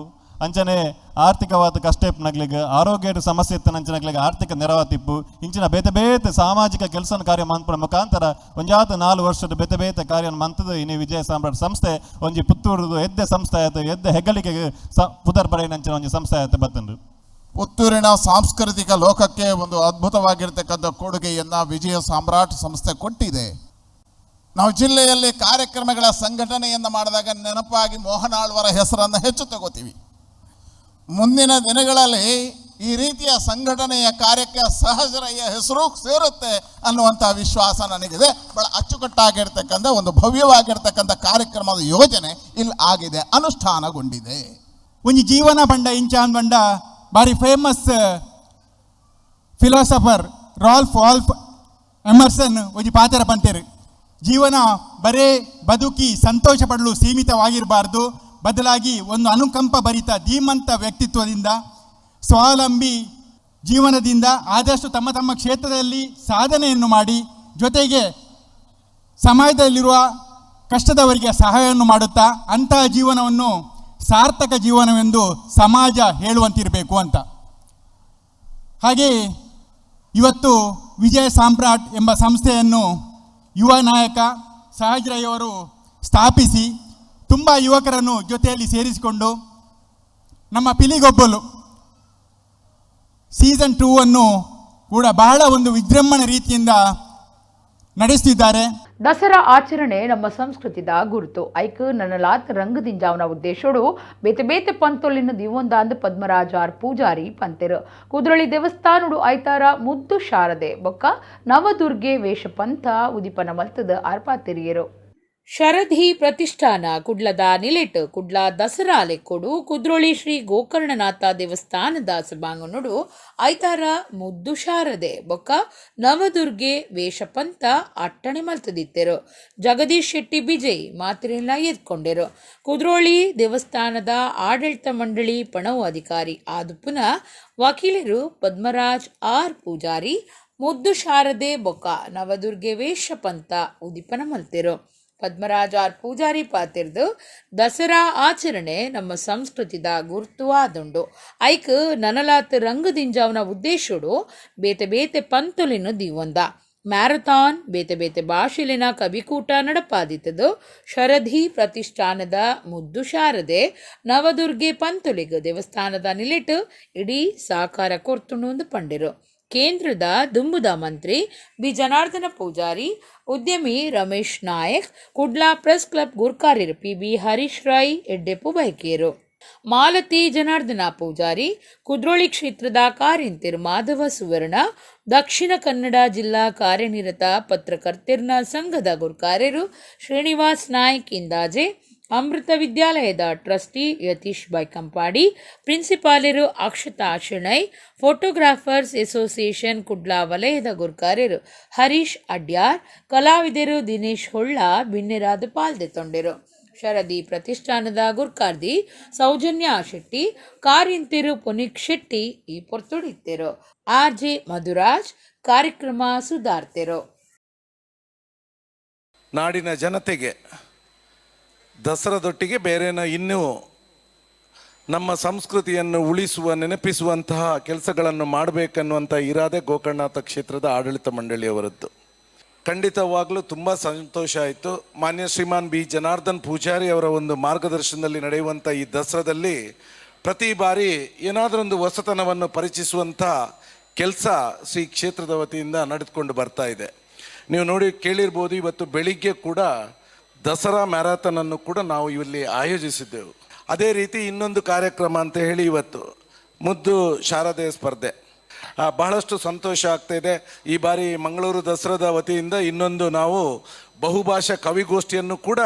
ಅಂಚನೆ ಆರ್ಥಿಕವಾದ ಕಷ್ಟನಗ್ಲಿಗೆ ಆರೋಗ್ಯದ ಸಮಸ್ಯೆ ಇತ್ತನಂಚಿನಗ್ಲಿಗೆ ಆರ್ಥಿಕ ನೆರವಾತಿಪ್ಪು ಇಂಚಿನ ಬೇತೆ ಸಾಮಾಜಿಕ ಕೆಲಸ ಕಾರ್ಯ ಮಂತ್ಪನ ಮುಖಾಂತರ ಒಂಜಾತ 4 ವರ್ಷದ ಬೇತೆ ಕಾರ್ಯ ಮಂತದು ಇನ್ನು ವಿಜಯ ಸಾಮ್ರಾಟ್ ಸಂಸ್ಥೆ ಒಂಜಿ ಪುತ್ತೂರದು ಎದ್ದೆ ಸಂಸ್ಥೆ ಆಯ್ತು ಎದ್ದೆ ಹೆಗ್ಗಳಿಕೆಗೆ ಪುದರ್ ಪಡೆಯನಂಚಿನ ಒಂಜಿ ಸಂಸ್ಥೆ ಆಯ್ತು ಬತ್ತಂಡು ಪುತ್ತೂರಿನ ಸಾಂಸ್ಕೃತಿಕ ಲೋಕಕ್ಕೆ ಒಂದು ಅದ್ಭುತವಾಗಿರ್ತಕ್ಕಂಥ ಕೊಡುಗೆಯನ್ನು ವಿಜಯ ಸಾಮ್ರಾಟ್ ಸಂಸ್ಥೆ ಕೊಟ್ಟಿದೆ. ನಾವು ಜಿಲ್ಲೆಯಲ್ಲಿ ಕಾರ್ಯಕ್ರಮಗಳ ಸಂಘಟನೆಯನ್ನು ಮಾಡಿದಾಗ ನೆನಪಾಗಿ ಮೋಹನ್ ಆಳ್ವರ ಹೆಸರನ್ನು ಹೆಚ್ಚು ತಗೋತೀವಿ. ಮುಂದಿನ ದಿನಗಳಲ್ಲಿ ಈ ರೀತಿಯ ಸಂಘಟನೆಯ ಕಾರ್ಯಕ್ಕೆ ಸಹಜರಯ್ಯ ಹೆಸರು ಸೇರುತ್ತೆ ಅನ್ನುವಂಥ ವಿಶ್ವಾಸ ನನಗಿದೆ. ಬಹಳ ಅಚ್ಚುಕಟ್ಟಾಗಿರ್ತಕ್ಕಂಥ ಒಂದು ಭವ್ಯವಾಗಿರ್ತಕ್ಕಂಥ ಕಾರ್ಯಕ್ರಮದ ಯೋಜನೆ ಇಲ್ಲಿ ಆಗಿದೆ, ಅನುಷ್ಠಾನಗೊಂಡಿದೆ. ಒಂಜಿ ಜೀವನ ಬಂಡ ಇಂಚಾನ್ ಬಂಡ ಬಾರಿ ಫೇಮಸ್ ಫಿಲಾಸಫರ್ ರಾಲ್ಫ್ ಎಮರ್ಸನ್ ಒಂಜಿ ಪಾತ್ರ ಪಂತೇರು. ಜೀವನ ಬರೇ ಬದುಕಿ ಸಂತೋಷ ಪಡಲು ಸೀಮಿತವಾಗಿರಬಾರ್ದು, ಬದಲಾಗಿ ಒಂದು ಅನುಕಂಪ ಭರಿತ ಧೀಮಂತ ವ್ಯಕ್ತಿತ್ವದಿಂದ ಸ್ವಾವಲಂಬಿ ಜೀವನದಿಂದ ಆದಷ್ಟು ತಮ್ಮ ತಮ್ಮ ಕ್ಷೇತ್ರದಲ್ಲಿ ಸಾಧನೆಯನ್ನು ಮಾಡಿ ಜೊತೆಗೆ ಸಮಾಜದಲ್ಲಿರುವ ಕಷ್ಟದವರಿಗೆ ಸಹಾಯವನ್ನು ಮಾಡುತ್ತಾ ಅಂತಹ ಜೀವನವನ್ನು ಸಾರ್ಥಕ ಜೀವನವೆಂದು ಸಮಾಜ ಹೇಳುವಂತಿರಬೇಕು ಅಂತ. ಹಾಗೆ ಇವತ್ತು ವಿಜಯ ಸಾಮ್ರಾಟ್ ಎಂಬ ಸಂಸ್ಥೆಯನ್ನು ಯುವ ನಾಯಕ ಸಹಜರಯ್ಯವರು ಸ್ಥಾಪಿಸಿ ತುಂಬ ಯುವಕರನ್ನು ಜೊತೆಯಲ್ಲಿ ಸೇರಿಸಿಕೊಂಡು ನಮ್ಮ ಪಿಲಿಗೊಬ್ಬಲು ಸೀಸನ್ 2 ಅನ್ನು ಕೂಡ ಬಹಳ ಒಂದು ವಿಜೃಂಭಣೆ ರೀತಿಯಿಂದ ನಡೆಸ್ತಿದ್ದಾರೆ. ದಸರಾ ಆಚರಣೆ ನಮ್ಮ ಸಂಸ್ಕೃತಿದ ಗುರುತು ಐಕ್ ನನ್ನಲಾತ್ ರಂಗದಿಂಜಾವನ ಉದ್ದೇಶೋಡು ಬೇತೆ ಬೇತೆ ಪಂತೊಲಿನ ದಿವೊಂದಾಂದ್ ಪದ್ಮರಾಜಾರ್ ಪೂಜಾರಿ ಪಂತೆರು ಕುದ್ರಳಿ ದೇವಸ್ಥಾನಡು ಐತಾರ ಮುದ್ದು ಶಾರದೆ ಬೊಕ್ಕ ನವದುರ್ಗೆ ವೇಷ ಪಂಥ ಉದಿಪನ ಮಲ್ತದ ಅರ್ಪಾತಿರಿಯರು. ಶರಧಿ ಪ್ರತಿಷ್ಠಾನ ಕುಡ್ಲದ ನಿಲೆಟ್ ಕುಡ್ಲ ದಸರಾ ಲೆಕ್ಕೊಡು ಕುದ್ರೋಳಿ ಶ್ರೀ ಗೋಕರ್ಣನಾಥ ದೇವಸ್ಥಾನದ ಸಭಾಂಗಣಡು ಐತಾರ ಮುದ್ದು ಶಾರದೆ ಬೊಕ್ಕ ನವದುರ್ಗೆ ವೇಷಪಂತ ಅಟ್ಟಣೆ ಮಲ್ತದಿತ್ತೆರು. ಜಗದೀಶ್ ಶೆಟ್ಟಿ ಬಿಜಯ್ ಮಾತ್ರೆಲ್ಲ ಎದ್ಕೊಂಡೆರು. ಕುದ್ರೋಳಿ ದೇವಸ್ಥಾನದ ಆಡಳಿತ ಮಂಡಳಿ ಪಣವು ಅಧಿಕಾರಿ ಆದುಪುನ ವಕೀಲರು ಪದ್ಮರಾಜ್ ಆರ್ ಪೂಜಾರಿ ಮುದ್ದು ಶಾರದೆ ಬೊಕ್ಕ ನವದುರ್ಗೆ ವೇಷಪಂತ ಉದಿಪನ ಮಲ್ತೆರು. ಪದ್ಮರಾಜ ಆರ್ ಪೂಜಾರಿ ಪಾತಿರ್ದು ದಸರಾ ಆಚರಣೆ ನಮ್ಮ ಸಂಸ್ಕೃತಿದ ಗುರುತುವಾದುಂಡು ಐಕ್ ನನಲಾತ್ ರಂಗದಿಂಜಾವನ ಉದ್ದೇಶುಡು ಬೇತೆ ಬೇತೆ ಪಂತುಲಿನ ದಿವೊಂದ ಮ್ಯಾರಥಾನ್ ಬೇತೆ ಬೇತೆ ಭಾಷೆಲಿನ ಕವಿಕೂಟ ನಡಪಾದಿತ್ತದು. ಶರಧಿ ಪ್ರತಿಷ್ಠಾನದ ಮುದ್ದು ಶಾರದೆ ನವದುರ್ಗೆ ಪಂತುಲಿಗ ದೇವಸ್ಥಾನದ ನಿಲೆಟ್ ಇಡೀ ಸಾಕಾರ ಕೊರ್ತುಂಡು ಪಂಡಿರು. ಕೇಂದ್ರದ ದುಂಬುದ ಮಂತ್ರಿ ಬಿ ಜನಾರ್ದನ ಪೂಜಾರಿ, ಉದ್ಯಮಿ ರಮೇಶ್ ನಾಯಕ್, ಕುಡ್ಲಾ ಪ್ರೆಸ್ ಕ್ಲಬ್ ಗುರ್ಕಾರ್ಯರು ಪಿ ಬಿ ಹರೀಶ್ ರಾಯ್ ಎಡ್ಡೆಪ್ಪು ಬೈಕೇರು. ಮಾಲತಿ ಜನಾರ್ದನ ಪೂಜಾರಿ, ಕುದ್ರೋಳಿ ಕ್ಷೇತ್ರದ ಕಾರ್ಯಂತಿರು ಮಾಧವ ಸುವರ್ಣ, ದಕ್ಷಿಣ ಕನ್ನಡ ಜಿಲ್ಲಾ ಕಾರ್ಯನಿರತ ಪತ್ರಕರ್ತೆರ್ನ ಸಂಘದ ಗುರ್ಕಾರ್ಯರು ಶ್ರೀನಿವಾಸ್ ನಾಯ್ಕ್ ಇಂದಾಜೆ, ಅಮೃತ ವಿದ್ಯಾಲಯದ ಟ್ರಸ್ಟಿ ಯತೀಶ್ ಬೈಕಂಪಾಡಿ, ಪ್ರಿನ್ಸಿಪಾಲರು ಅಕ್ಷತಾ ಶೆಣೈ, ಫೋಟೋಗ್ರಾಫರ್ಸ್ ಅಸೋಸಿಯೇಷನ್ ಕುಡ್ಲಾ ವಲಯದ ಗುರ್ಕಾರ್ಯರು ಹರೀಶ್ ಅಡ್ಯಾರ್, ಕಲಾವಿದರು ದಿನೇಶ್ ಹೊಳ್ಳ ಬಿನ್ನೆರಾದ ಪಾಲ್ದೆತ್ತೊಂಡೆರು. ಶರದಿ ಪ್ರತಿಷ್ಠಾನದ ಗುರ್ಕಾರ್ದಿ ಸೌಜನ್ಯ ಶೆಟ್ಟಿ, ಕಾರ್ಯಂತಿರು ಪುನೀತ್ ಶೆಟ್ಟಿ ಈ ಪೊರ್ತುಡಿತ್ತೆರು. ಆರ್.ಜೆ. ಮಧುರಾಜ್ ಕಾರ್ಯಕ್ರಮ ಸುಧಾರ್ತೆರು. ನಾಡಿನ ಜನತೆಗೆ ದಸರಾದೊಟ್ಟಿಗೆ ಬೇರೆನ ಇನ್ನೂ ನಮ್ಮ ಸಂಸ್ಕೃತಿಯನ್ನು ಉಳಿಸುವ ನೆನಪಿಸುವಂತಹ ಕೆಲಸಗಳನ್ನು ಮಾಡಬೇಕನ್ನುವಂಥ ಇರಾದೆ ಗೋಕರ್ಣನಾಥ ಕ್ಷೇತ್ರದ ಆಡಳಿತ ಮಂಡಳಿಯವರದ್ದು. ಖಂಡಿತವಾಗಲೂ ತುಂಬ ಸಂತೋಷ ಆಯಿತು. ಮಾನ್ಯ ಶ್ರೀಮಾನ್ ಬಿ ಜನಾರ್ದನ್ ಪೂಜಾರಿ ಅವರ ಒಂದು ಮಾರ್ಗದರ್ಶನದಲ್ಲಿ ನಡೆಯುವಂಥ ಈ ದಸರಾದಲ್ಲಿ ಪ್ರತಿ ಬಾರಿ ಏನಾದರೊಂದು ಹೊಸತನವನ್ನು ಪರಿಚಯಿಸುವಂಥ ಕೆಲಸ ಶ್ರೀ ಕ್ಷೇತ್ರದ ವತಿಯಿಂದ ನಡೆದುಕೊಂಡು ಬರ್ತಾ ಇದೆ. ನೀವು ನೋಡಿ ಕೇಳಿರ್ಬೋದು, ಇವತ್ತು ಬೆಳಿಗ್ಗೆ ಕೂಡ ದಸರಾ ಮ್ಯಾರಥಾನನ್ನು ಕೂಡ ನಾವು ಇಲ್ಲಿ ಆಯೋಜಿಸಿದ್ದೆವು. ಅದೇ ರೀತಿ ಇನ್ನೊಂದು ಕಾರ್ಯಕ್ರಮ ಅಂತ ಹೇಳಿ ಇವತ್ತು ಮುದ್ದು ಶಾರದೆ ಸ್ಪರ್ಧೆ. ಬಹಳಷ್ಟು ಸಂತೋಷ ಆಗ್ತಾಯಿದೆ. ಈ ಬಾರಿ ಮಂಗಳೂರು ದಸರಾದ ವತಿಯಿಂದ ಇನ್ನೊಂದು ನಾವು ಬಹುಭಾಷಾ ಕವಿಗೋಷ್ಠಿಯನ್ನು ಕೂಡ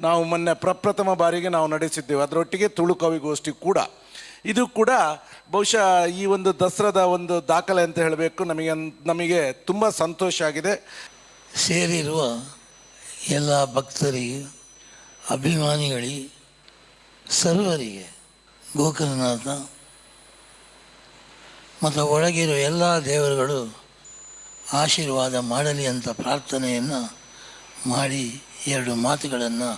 ನಾವು ಮೊನ್ನೆ ಪ್ರಪ್ರಥಮ ಬಾರಿಗೆ ನಾವು ನಡೆಸಿದ್ದೆವು. ಅದರೊಟ್ಟಿಗೆ ತುಳು ಕವಿಗೋಷ್ಠಿ ಕೂಡ. ಇದು ಕೂಡ ಬಹುಶಃ ಈ ಒಂದು ದಸರಾದ ಒಂದು ದಾಖಲೆ ಅಂತ ಹೇಳಬೇಕು. ನಮಗೆ ತುಂಬ ಸಂತೋಷ ಆಗಿದೆ. ಸೇರಿರುವ ಎಲ್ಲ ಭಕ್ತರಿಗೆ, ಅಭಿಮಾನಿಗಳಿಗೆ, ಸರ್ವರಿಗೆ ಗೋಕರ್ಣನಾಥ ಮತ್ತು ಒಳಗಿರುವ ಎಲ್ಲ ದೇವರುಗಳು ಆಶೀರ್ವಾದ ಮಾಡಲಿ ಅಂತ ಪ್ರಾರ್ಥನೆಯನ್ನು ಮಾಡಿ 2 ಮಾತುಗಳನ್ನು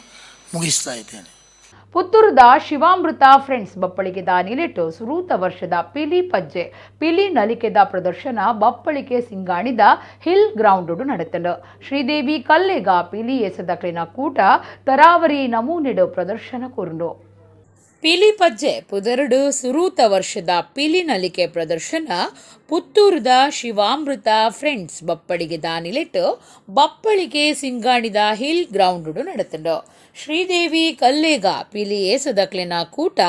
ಮುಗಿಸ್ತಾ ಇದ್ದೇನೆ. ಪುತ್ತೂರದ ಶಿವಾಮೃತ ಫ್ರೆಂಡ್ಸ್ ಬಪ್ಪಳಿಗೆದ ನಿಲೆಟ್ಟು ಸುರೂತ ವರ್ಷದ ಪಿಲಿ ಪಜ್ಜೆ ಪಿಲಿ ನಲಿಕೆದ ಪ್ರದರ್ಶನ ಬಪ್ಪಳಿಗೆ ಸಿಂಗಾಣಿದ ಹಿಲ್ ಗ್ರೌಂಡ್ ನಡೆತಂಡು. ಶ್ರೀದೇವಿ ಕಲ್ಲೆಗ ಪಿಲಿ ಎಸೆದಕ್ಲಿನ ಕೂಟ ತರಾವರಿ ನಮೂನೆಡು ಪ್ರದರ್ಶನ ಕೊರುಂಡು. ಪಿಲಿ ಪಜ್ಜೆ ಪುದರಡು ಸುರೂತ ವರ್ಷದ ಪಿಲಿ ನಲಿಕೆ ಪ್ರದರ್ಶನ ಪುತ್ತೂರದ ಶಿವಾಮೃತ ಫ್ರೆಂಡ್ಸ್ ಬಪ್ಪಳಿಗೆದ ನಿಲೆಟ್ಟು ಬಪ್ಪಳಿಗೆ ಸಿಂಗಾಣಿದ ಹಿಲ್ ಗ್ರೌಂಡ್ ನಡೆತಂಡು. ಶ್ರೀದೇವಿ ಕಲ್ಲೆಗ ಪಿಲಿ ಏಸದಕ್ಲಿನ ಕೂಟ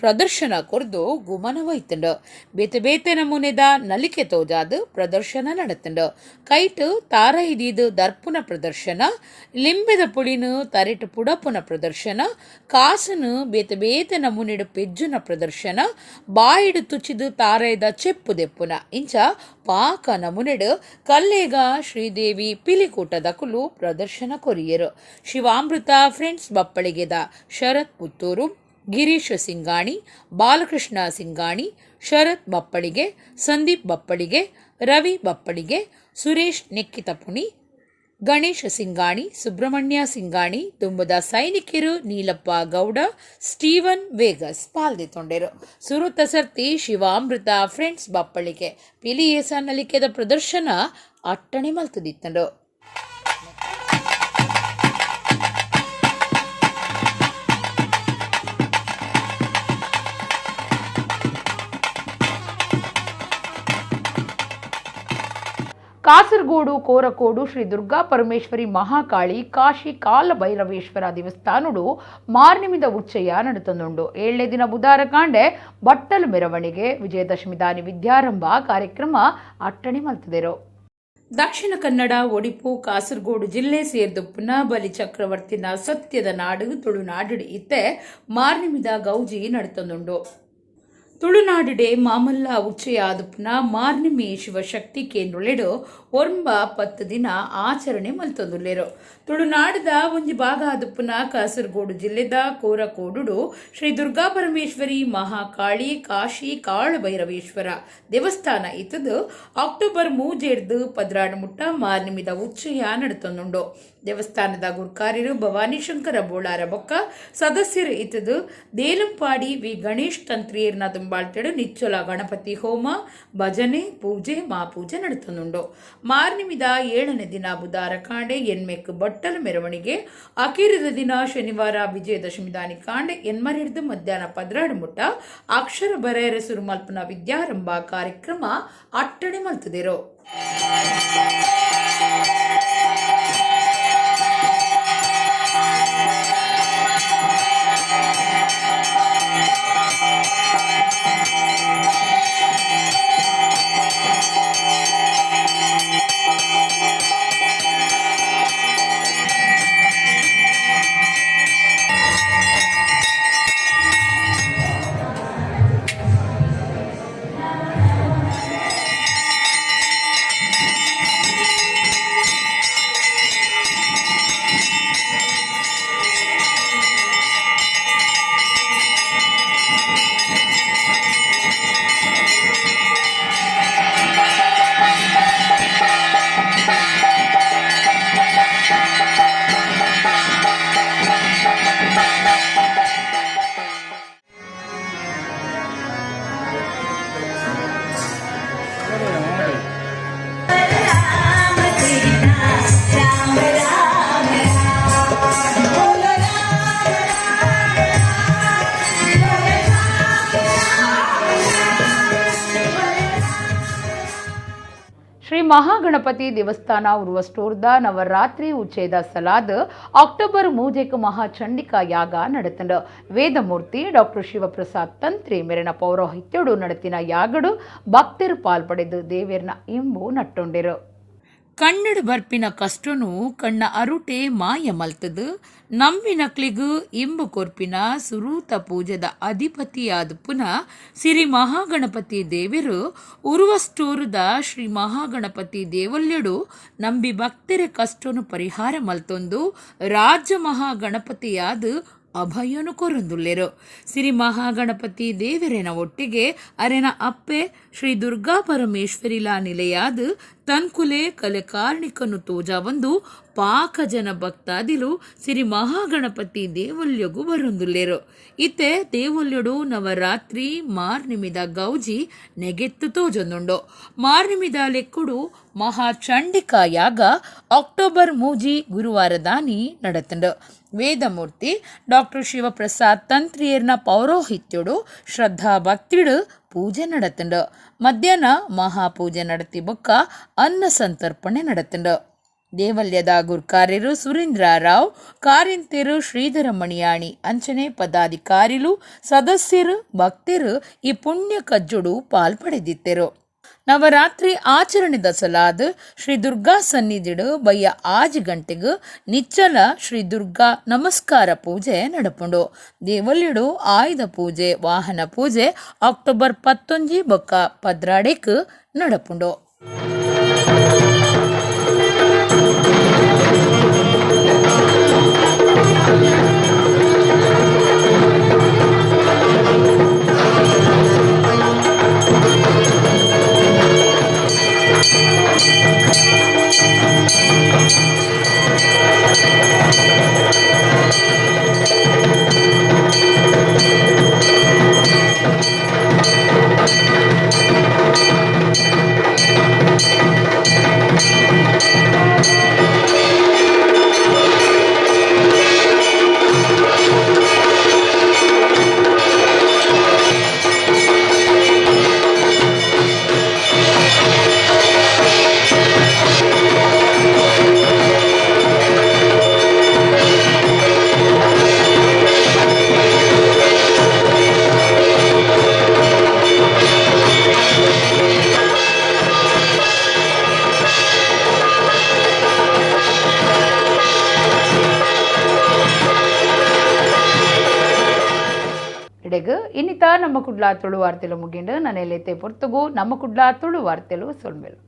ಪ್ರದರ್ಶನ ಕೊರ್ದು ಗುಮನವೈತಂಡ ಬೇತೆ ಬೇತೆ ನಮೂನೆದ ನಲಿಕೆ ತೋಜಾದು ಪ್ರದರ್ಶನ ನಡತಂಡ ಕೈಟ್ ತಾರ ಹಿಡಿದು ದರ್ಪುನ ಪ್ರದರ್ಶನ ಲಿಂಬೆದ ಪುಳಿನು ತರಿಟ್ ಪುಡಪುನ ಪ್ರದರ್ಶನ ಕಾಸನು ಬೇತೆ ಬೇತೆ ನಮೂನೆಡು ಪೆಜ್ಜುನ ಪ್ರದರ್ಶನ ಬಾಯಿಡು ತುಚಿದು ತಾರೆದ ಚೆಪ್ಪು ದೆಪ್ಪುನ ಇಂಚ ಪಾಕ ನಮೂನೆಡು ಕಲ್ಲೇಗ ಶ್ರೀದೇವಿ ಪಿಲಿಕೂಟ ದಕುಲು ಪ್ರದರ್ಶನ ಕೊರಿಯರು ಶಿವಾಮೃತ ಫ್ರೆಂಡ್ಸ್ ಬಪ್ಪಳಿಗೆದ ಶರತ್ ಪುತ್ತೂರು ಗಿರೀಶ್ ಸಿಂಗಾಣಿ ಬಾಲಕೃಷ್ಣ ಸಿಂಗಾಣಿ ಶರತ್ ಬಪ್ಪಳಿಗೆ ಸಂದೀಪ್ ಬಪ್ಪಳಿಗೆ ರವಿ ಬಪ್ಪಳಿಗೆ ಸುರೇಶ್ ನೆಕ್ಕಿತಪುಣಿ ಗಣೇಶ್ ಸಿಂಗಾಣಿ ಸುಬ್ರಹ್ಮಣ್ಯ ಸಿಂಗಾಣಿ ತುಂಬದ ಸೈನಿಕರು ನೀಲಪ್ಪ ಗೌಡ ಸ್ಟೀವನ್ ವೇಗಸ್ ಪಾಲ್ದೆತೊಂಡೆರು ಸುರುತ ಸರ್ತಿ ಶಿವಾಮೃತ ಫ್ರೆಂಡ್ಸ್ ಬಪ್ಪಳಿಗೆ ಪಿಲಿಯೇಸ ನಲಿಕೆದ ಪ್ರದರ್ಶನ ಅಟ್ಟಣೆ ಮಲ್ತದಿತ್ತಂಡು ಕಾಸರಗೋಡು ಕೋರಕೋಡು ಶ್ರೀ ದುರ್ಗಾ ಪರಮೇಶ್ವರಿ ಮಹಾಕಾಳಿ ಕಾಶಿ ಕಾಲ ಭೈರವೇಶ್ವರ ದೇವಸ್ಥಾನಡು ಮಾರ್ನಿಮಿದ ಉಚ್ಚಯ ನಡತಂದುಂಡು 7ನೇ ದಿನ ಬುಧವಾರ ಕಾಂಡೆ ಬಟ್ಟಲು ಮೆರವಣಿಗೆ ವಿಜಯದಶಮಿ ದಾನಿ ವಿದ್ಯಾರಂಭ ಕಾರ್ಯಕ್ರಮ ಅಟ್ಟಣೆ ಮಲ್ತದೆರು ದಕ್ಷಿಣ ಕನ್ನಡ ಒಡಿಪು ಕಾಸರಗೋಡು ಜಿಲ್ಲೆ ಸೇರ್ದುಪ್ಪುನ ಬಲಿ ಚಕ್ರವರ್ತಿನ ಸತ್ಯದ ನಾಡು ತುಳುನಾಡು ಇತ್ತೆ ಮಾರ್ನಿಮಿದ ಗೌಜಿ ನಡತಂದುಂಡು ತುಳುನಾಡುಡೆ ಮಾಮಲ್ಲ ಉಚ್ಚಯಾದುಪ್ಪುನ ಮಾರ್ನಿಮಿ ಶಿವಶಕ್ತಿ ಕೇಂದ್ರಲೆಡು ಒರ್ಂಬ 10 ದಿನ ಆಚರಣೆ ಮಲ್ತೊಂದುಲ್ಲೆರು ತುಳುನಾಡದ ಒಂಜಿ ಭಾಗ ಆದುಪ್ಪುನ ಕಾಸರಗೋಡು ಜಿಲ್ಲೆದ ಕೋರಕೋಡು ಶ್ರೀ ದುರ್ಗಾ ಪರಮೇಶ್ವರಿ ಮಹಾಕಾಳಿ ಕಾಶಿ ಕಾಳಭೈರವೇಶ್ವರ ದೇವಸ್ಥಾನ ಇತ್ತದು ಅಕ್ಟೋಬರ್ 3 ಪದ್ರಾಡು ಮುಟ್ಟ ಮಾರ್ನಿಮಿದ ಉಚ್ಚಯ ನಡತೊಂದುಂಡು ದೇವಸ್ಥಾನದ ಗುರ್ಕಾರ್ಯರು ಭವಾನಿ ಶಂಕರ ಬೋಳಾರ ಬೊಕ್ಕ ಸದಸ್ಯರು ಇತ್ತದು ದೇಲಂಪಾಡಿ ವಿ ಗಣೇಶ್ ತಂತ್ರಿಯರ್ನ ತುಂಬಾಳ್ತೆಡು ನಿಚ್ಚೊಲ ಗಣಪತಿ ಹೋಮ ಭಜನೆ ಪೂಜೆ ಮಾಪೂಜೆ ನಡತೊಂದುಂಡು ಮಾರ್ನಿಮಿದ 7ನೇ ದಿನ ಬುಧವಾರ ಕಾಂಡೆ ಎನ್ಮೆಕ್ ಬಟ್ಟಲು ಮೆರವಣಿಗೆ ಅಖೀರದ ದಿನ ಶನಿವಾರ ವಿಜಯದಶಮಿ ದಾನಿ ಕಾಂಡೆ ಎನ್ಮರಿಡ್ದು ಮಧ್ಯಾಹ್ನ 12 ಮುಟ್ಟ ಅಕ್ಷರ ಬರೆಯರೆ ಸುರುಮಲ್ಪನ ವಿದ್ಯಾರಂಭ ಕಾರ್ಯಕ್ರಮ ಅಟ್ಟಣೆ ಮಲ್ತದೆರು ಶ್ರೀ ಮಹಾಗಣಪತಿ ದೇವಸ್ಥಾನ ಉರುವಸ್ಟೋರ್ದ ನವರಾತ್ರಿ ಉಚ್ಚೇದ ಸಲಾದ ಅಕ್ಟೋಬರ್ 3 ಮಹಾಚಂಡಿಕಾ ಯಾಗ ನಡತಂಡ ವೇದಮೂರ್ತಿ ಡಾಕ್ಟರ್ ಶಿವಪ್ರಸಾದ್ ತಂತ್ರಿ ಮೆರನ ಪೌರೋಹಿತ್ಯಡು ನಡತಿನ ಯಾಗಡು ಭಕ್ತರು ಪಾಲ್ಪಡೆದು ದೇವೇರ್ನ ಇಂಬು ನಟ್ಟೊಂಡೆರು ಕನ್ನಡ ಬರ್ಪಿನ ಕಷ್ಟನು ಕಣ್ಣ ಅರುಟೆ ಮಾಯ ಮಲ್ತದು ನಂಬಿನಕ್ಲಿಗು ಇಂಬು ಕೊರ್ಪಿನ ಸುರೂತ ಪೂಜದ ಅಧಿಪತಿಯಾದ ಪುನಃ ಸಿರಿ ಮಹಾಗಣಪತಿ ದೇವರು ಉರುವಷ್ಟೂರುದ ಶ್ರೀ ಮಹಾಗಣಪತಿ ದೇವಲ್ಯಡು ನಂಬಿ ಭಕ್ತರೆ ಕಷ್ಟನು ಪರಿಹಾರ ಮಲ್ತೊಂದು ರಾಜ್ಯ ಮಹಾಗಣಪತಿಯಾದ ಅಭಯನು ಕೊರೊಂದುಲ್ಲೆರು ಸಿರಿ ಮಹಾಗಣಪತಿ ದೇವರೆನ ಒಟ್ಟಿಗೆ ಅರೆನ ಅಪ್ಪೆ ಶ್ರೀ ದುರ್ಗಾ ಪರಮೇಶ್ವರಿಲ ನಿಲೆಯಾದ ತನ್ಕುಲೆ ಕಲೆಕಾರ್ಣಿಕನು ತೋಜ ಒಂದು ಪಾಕಜನ ಭಕ್ತಾದಿಲು ಸಿರಿ ಮಹಾಗಣಪತಿ ದೇವಲ್ಯಗೂ ಬರೊಂದುಲ್ಲೆರು ಇತ್ತೆ ದೇವಲ್ಯಡು ನವರಾತ್ರಿ ಮಾರ್ನಿಮಿದ ಗೌಜಿ ನೆಗೆತ್ತು ತೋಜೊಂದುಂಡು ಮಾರ್ನಿಮಿದ ಲೆಕ್ಕುಡು ಮಹಾಚಂಡಿಕಾ ಯಾಗ ಅಕ್ಟೋಬರ್ 3 ಗುರುವಾರ ದಾನಿ ನಡತಂಡು ವೇದಮೂರ್ತಿ ಡಾಕ್ಟರ್ ಶಿವಪ್ರಸಾದ್ ತಂತ್ರಿಯರ್ನ ಪೌರೋಹಿತ್ಯಡು ಶ್ರದ್ಧಾ ಭಕ್ತಿಡು ಪೂಜೆ ನಡತಂಡು ಮಧ್ಯಾಹ್ನ ಮಹಾಪೂಜೆ ನಡತಿ ಬೊಕ್ಕ ಅನ್ನ ಸಂತರ್ಪಣೆ ನಡತಂಡು ದೇವಲ್ಯದ ಗುರ್ಕಾರ್ಯರು ಸುರೇಂದ್ರ ರಾವ್, ಕಾರ್ಯಂತಿರು ಶ್ರೀಧರ ಮಣಿಯಾಣಿ, ಅಂಚನೆ ಪದಾಧಿಕಾರಿಲು ಸದಸ್ಯರು ಭಕ್ತರು ಈ ಪುಣ್ಯ ಕಜ್ಜುಡು ಪಾಲ್ಪಡೆದಿದ್ದರು. ನವರಾತ್ರಿ ಆಚರಣೆ ದಸಲಾದ ಶ್ರೀ ದುರ್ಗಾ ಸನ್ನಿಧಿಡು ಬಯ್ಯ 6 ಗಂಟೆಗೆ ನಿಚ್ಚಲ ಶ್ರೀ ದುರ್ಗಾ ನಮಸ್ಕಾರ ಪೂಜೆ ನಡಪುಂಡು. ದೇವಲ್ಯಡು ಆಯುಧ ಪೂಜೆ, ವಾಹನ ಪೂಜೆ ಅಕ್ಟೋಬರ್ 11 ಬೊಕ್ಕ 14 ನಡಪುಂಡು. ಇನ್ನಿತ ನಮ್ಮ ಕುಡ್ಲ ತುಳು ವಾರ್ತೆಲು ಮುಗಿಂಡು ನನೆಲ್ಲೈತೆ ಪೊರ್ತುಗು ನಮ್ಮ ಕುಡ್ಲ ತುಳು ವಾರ್ತೆಲು ಸೊಲ್ಮೆಲು.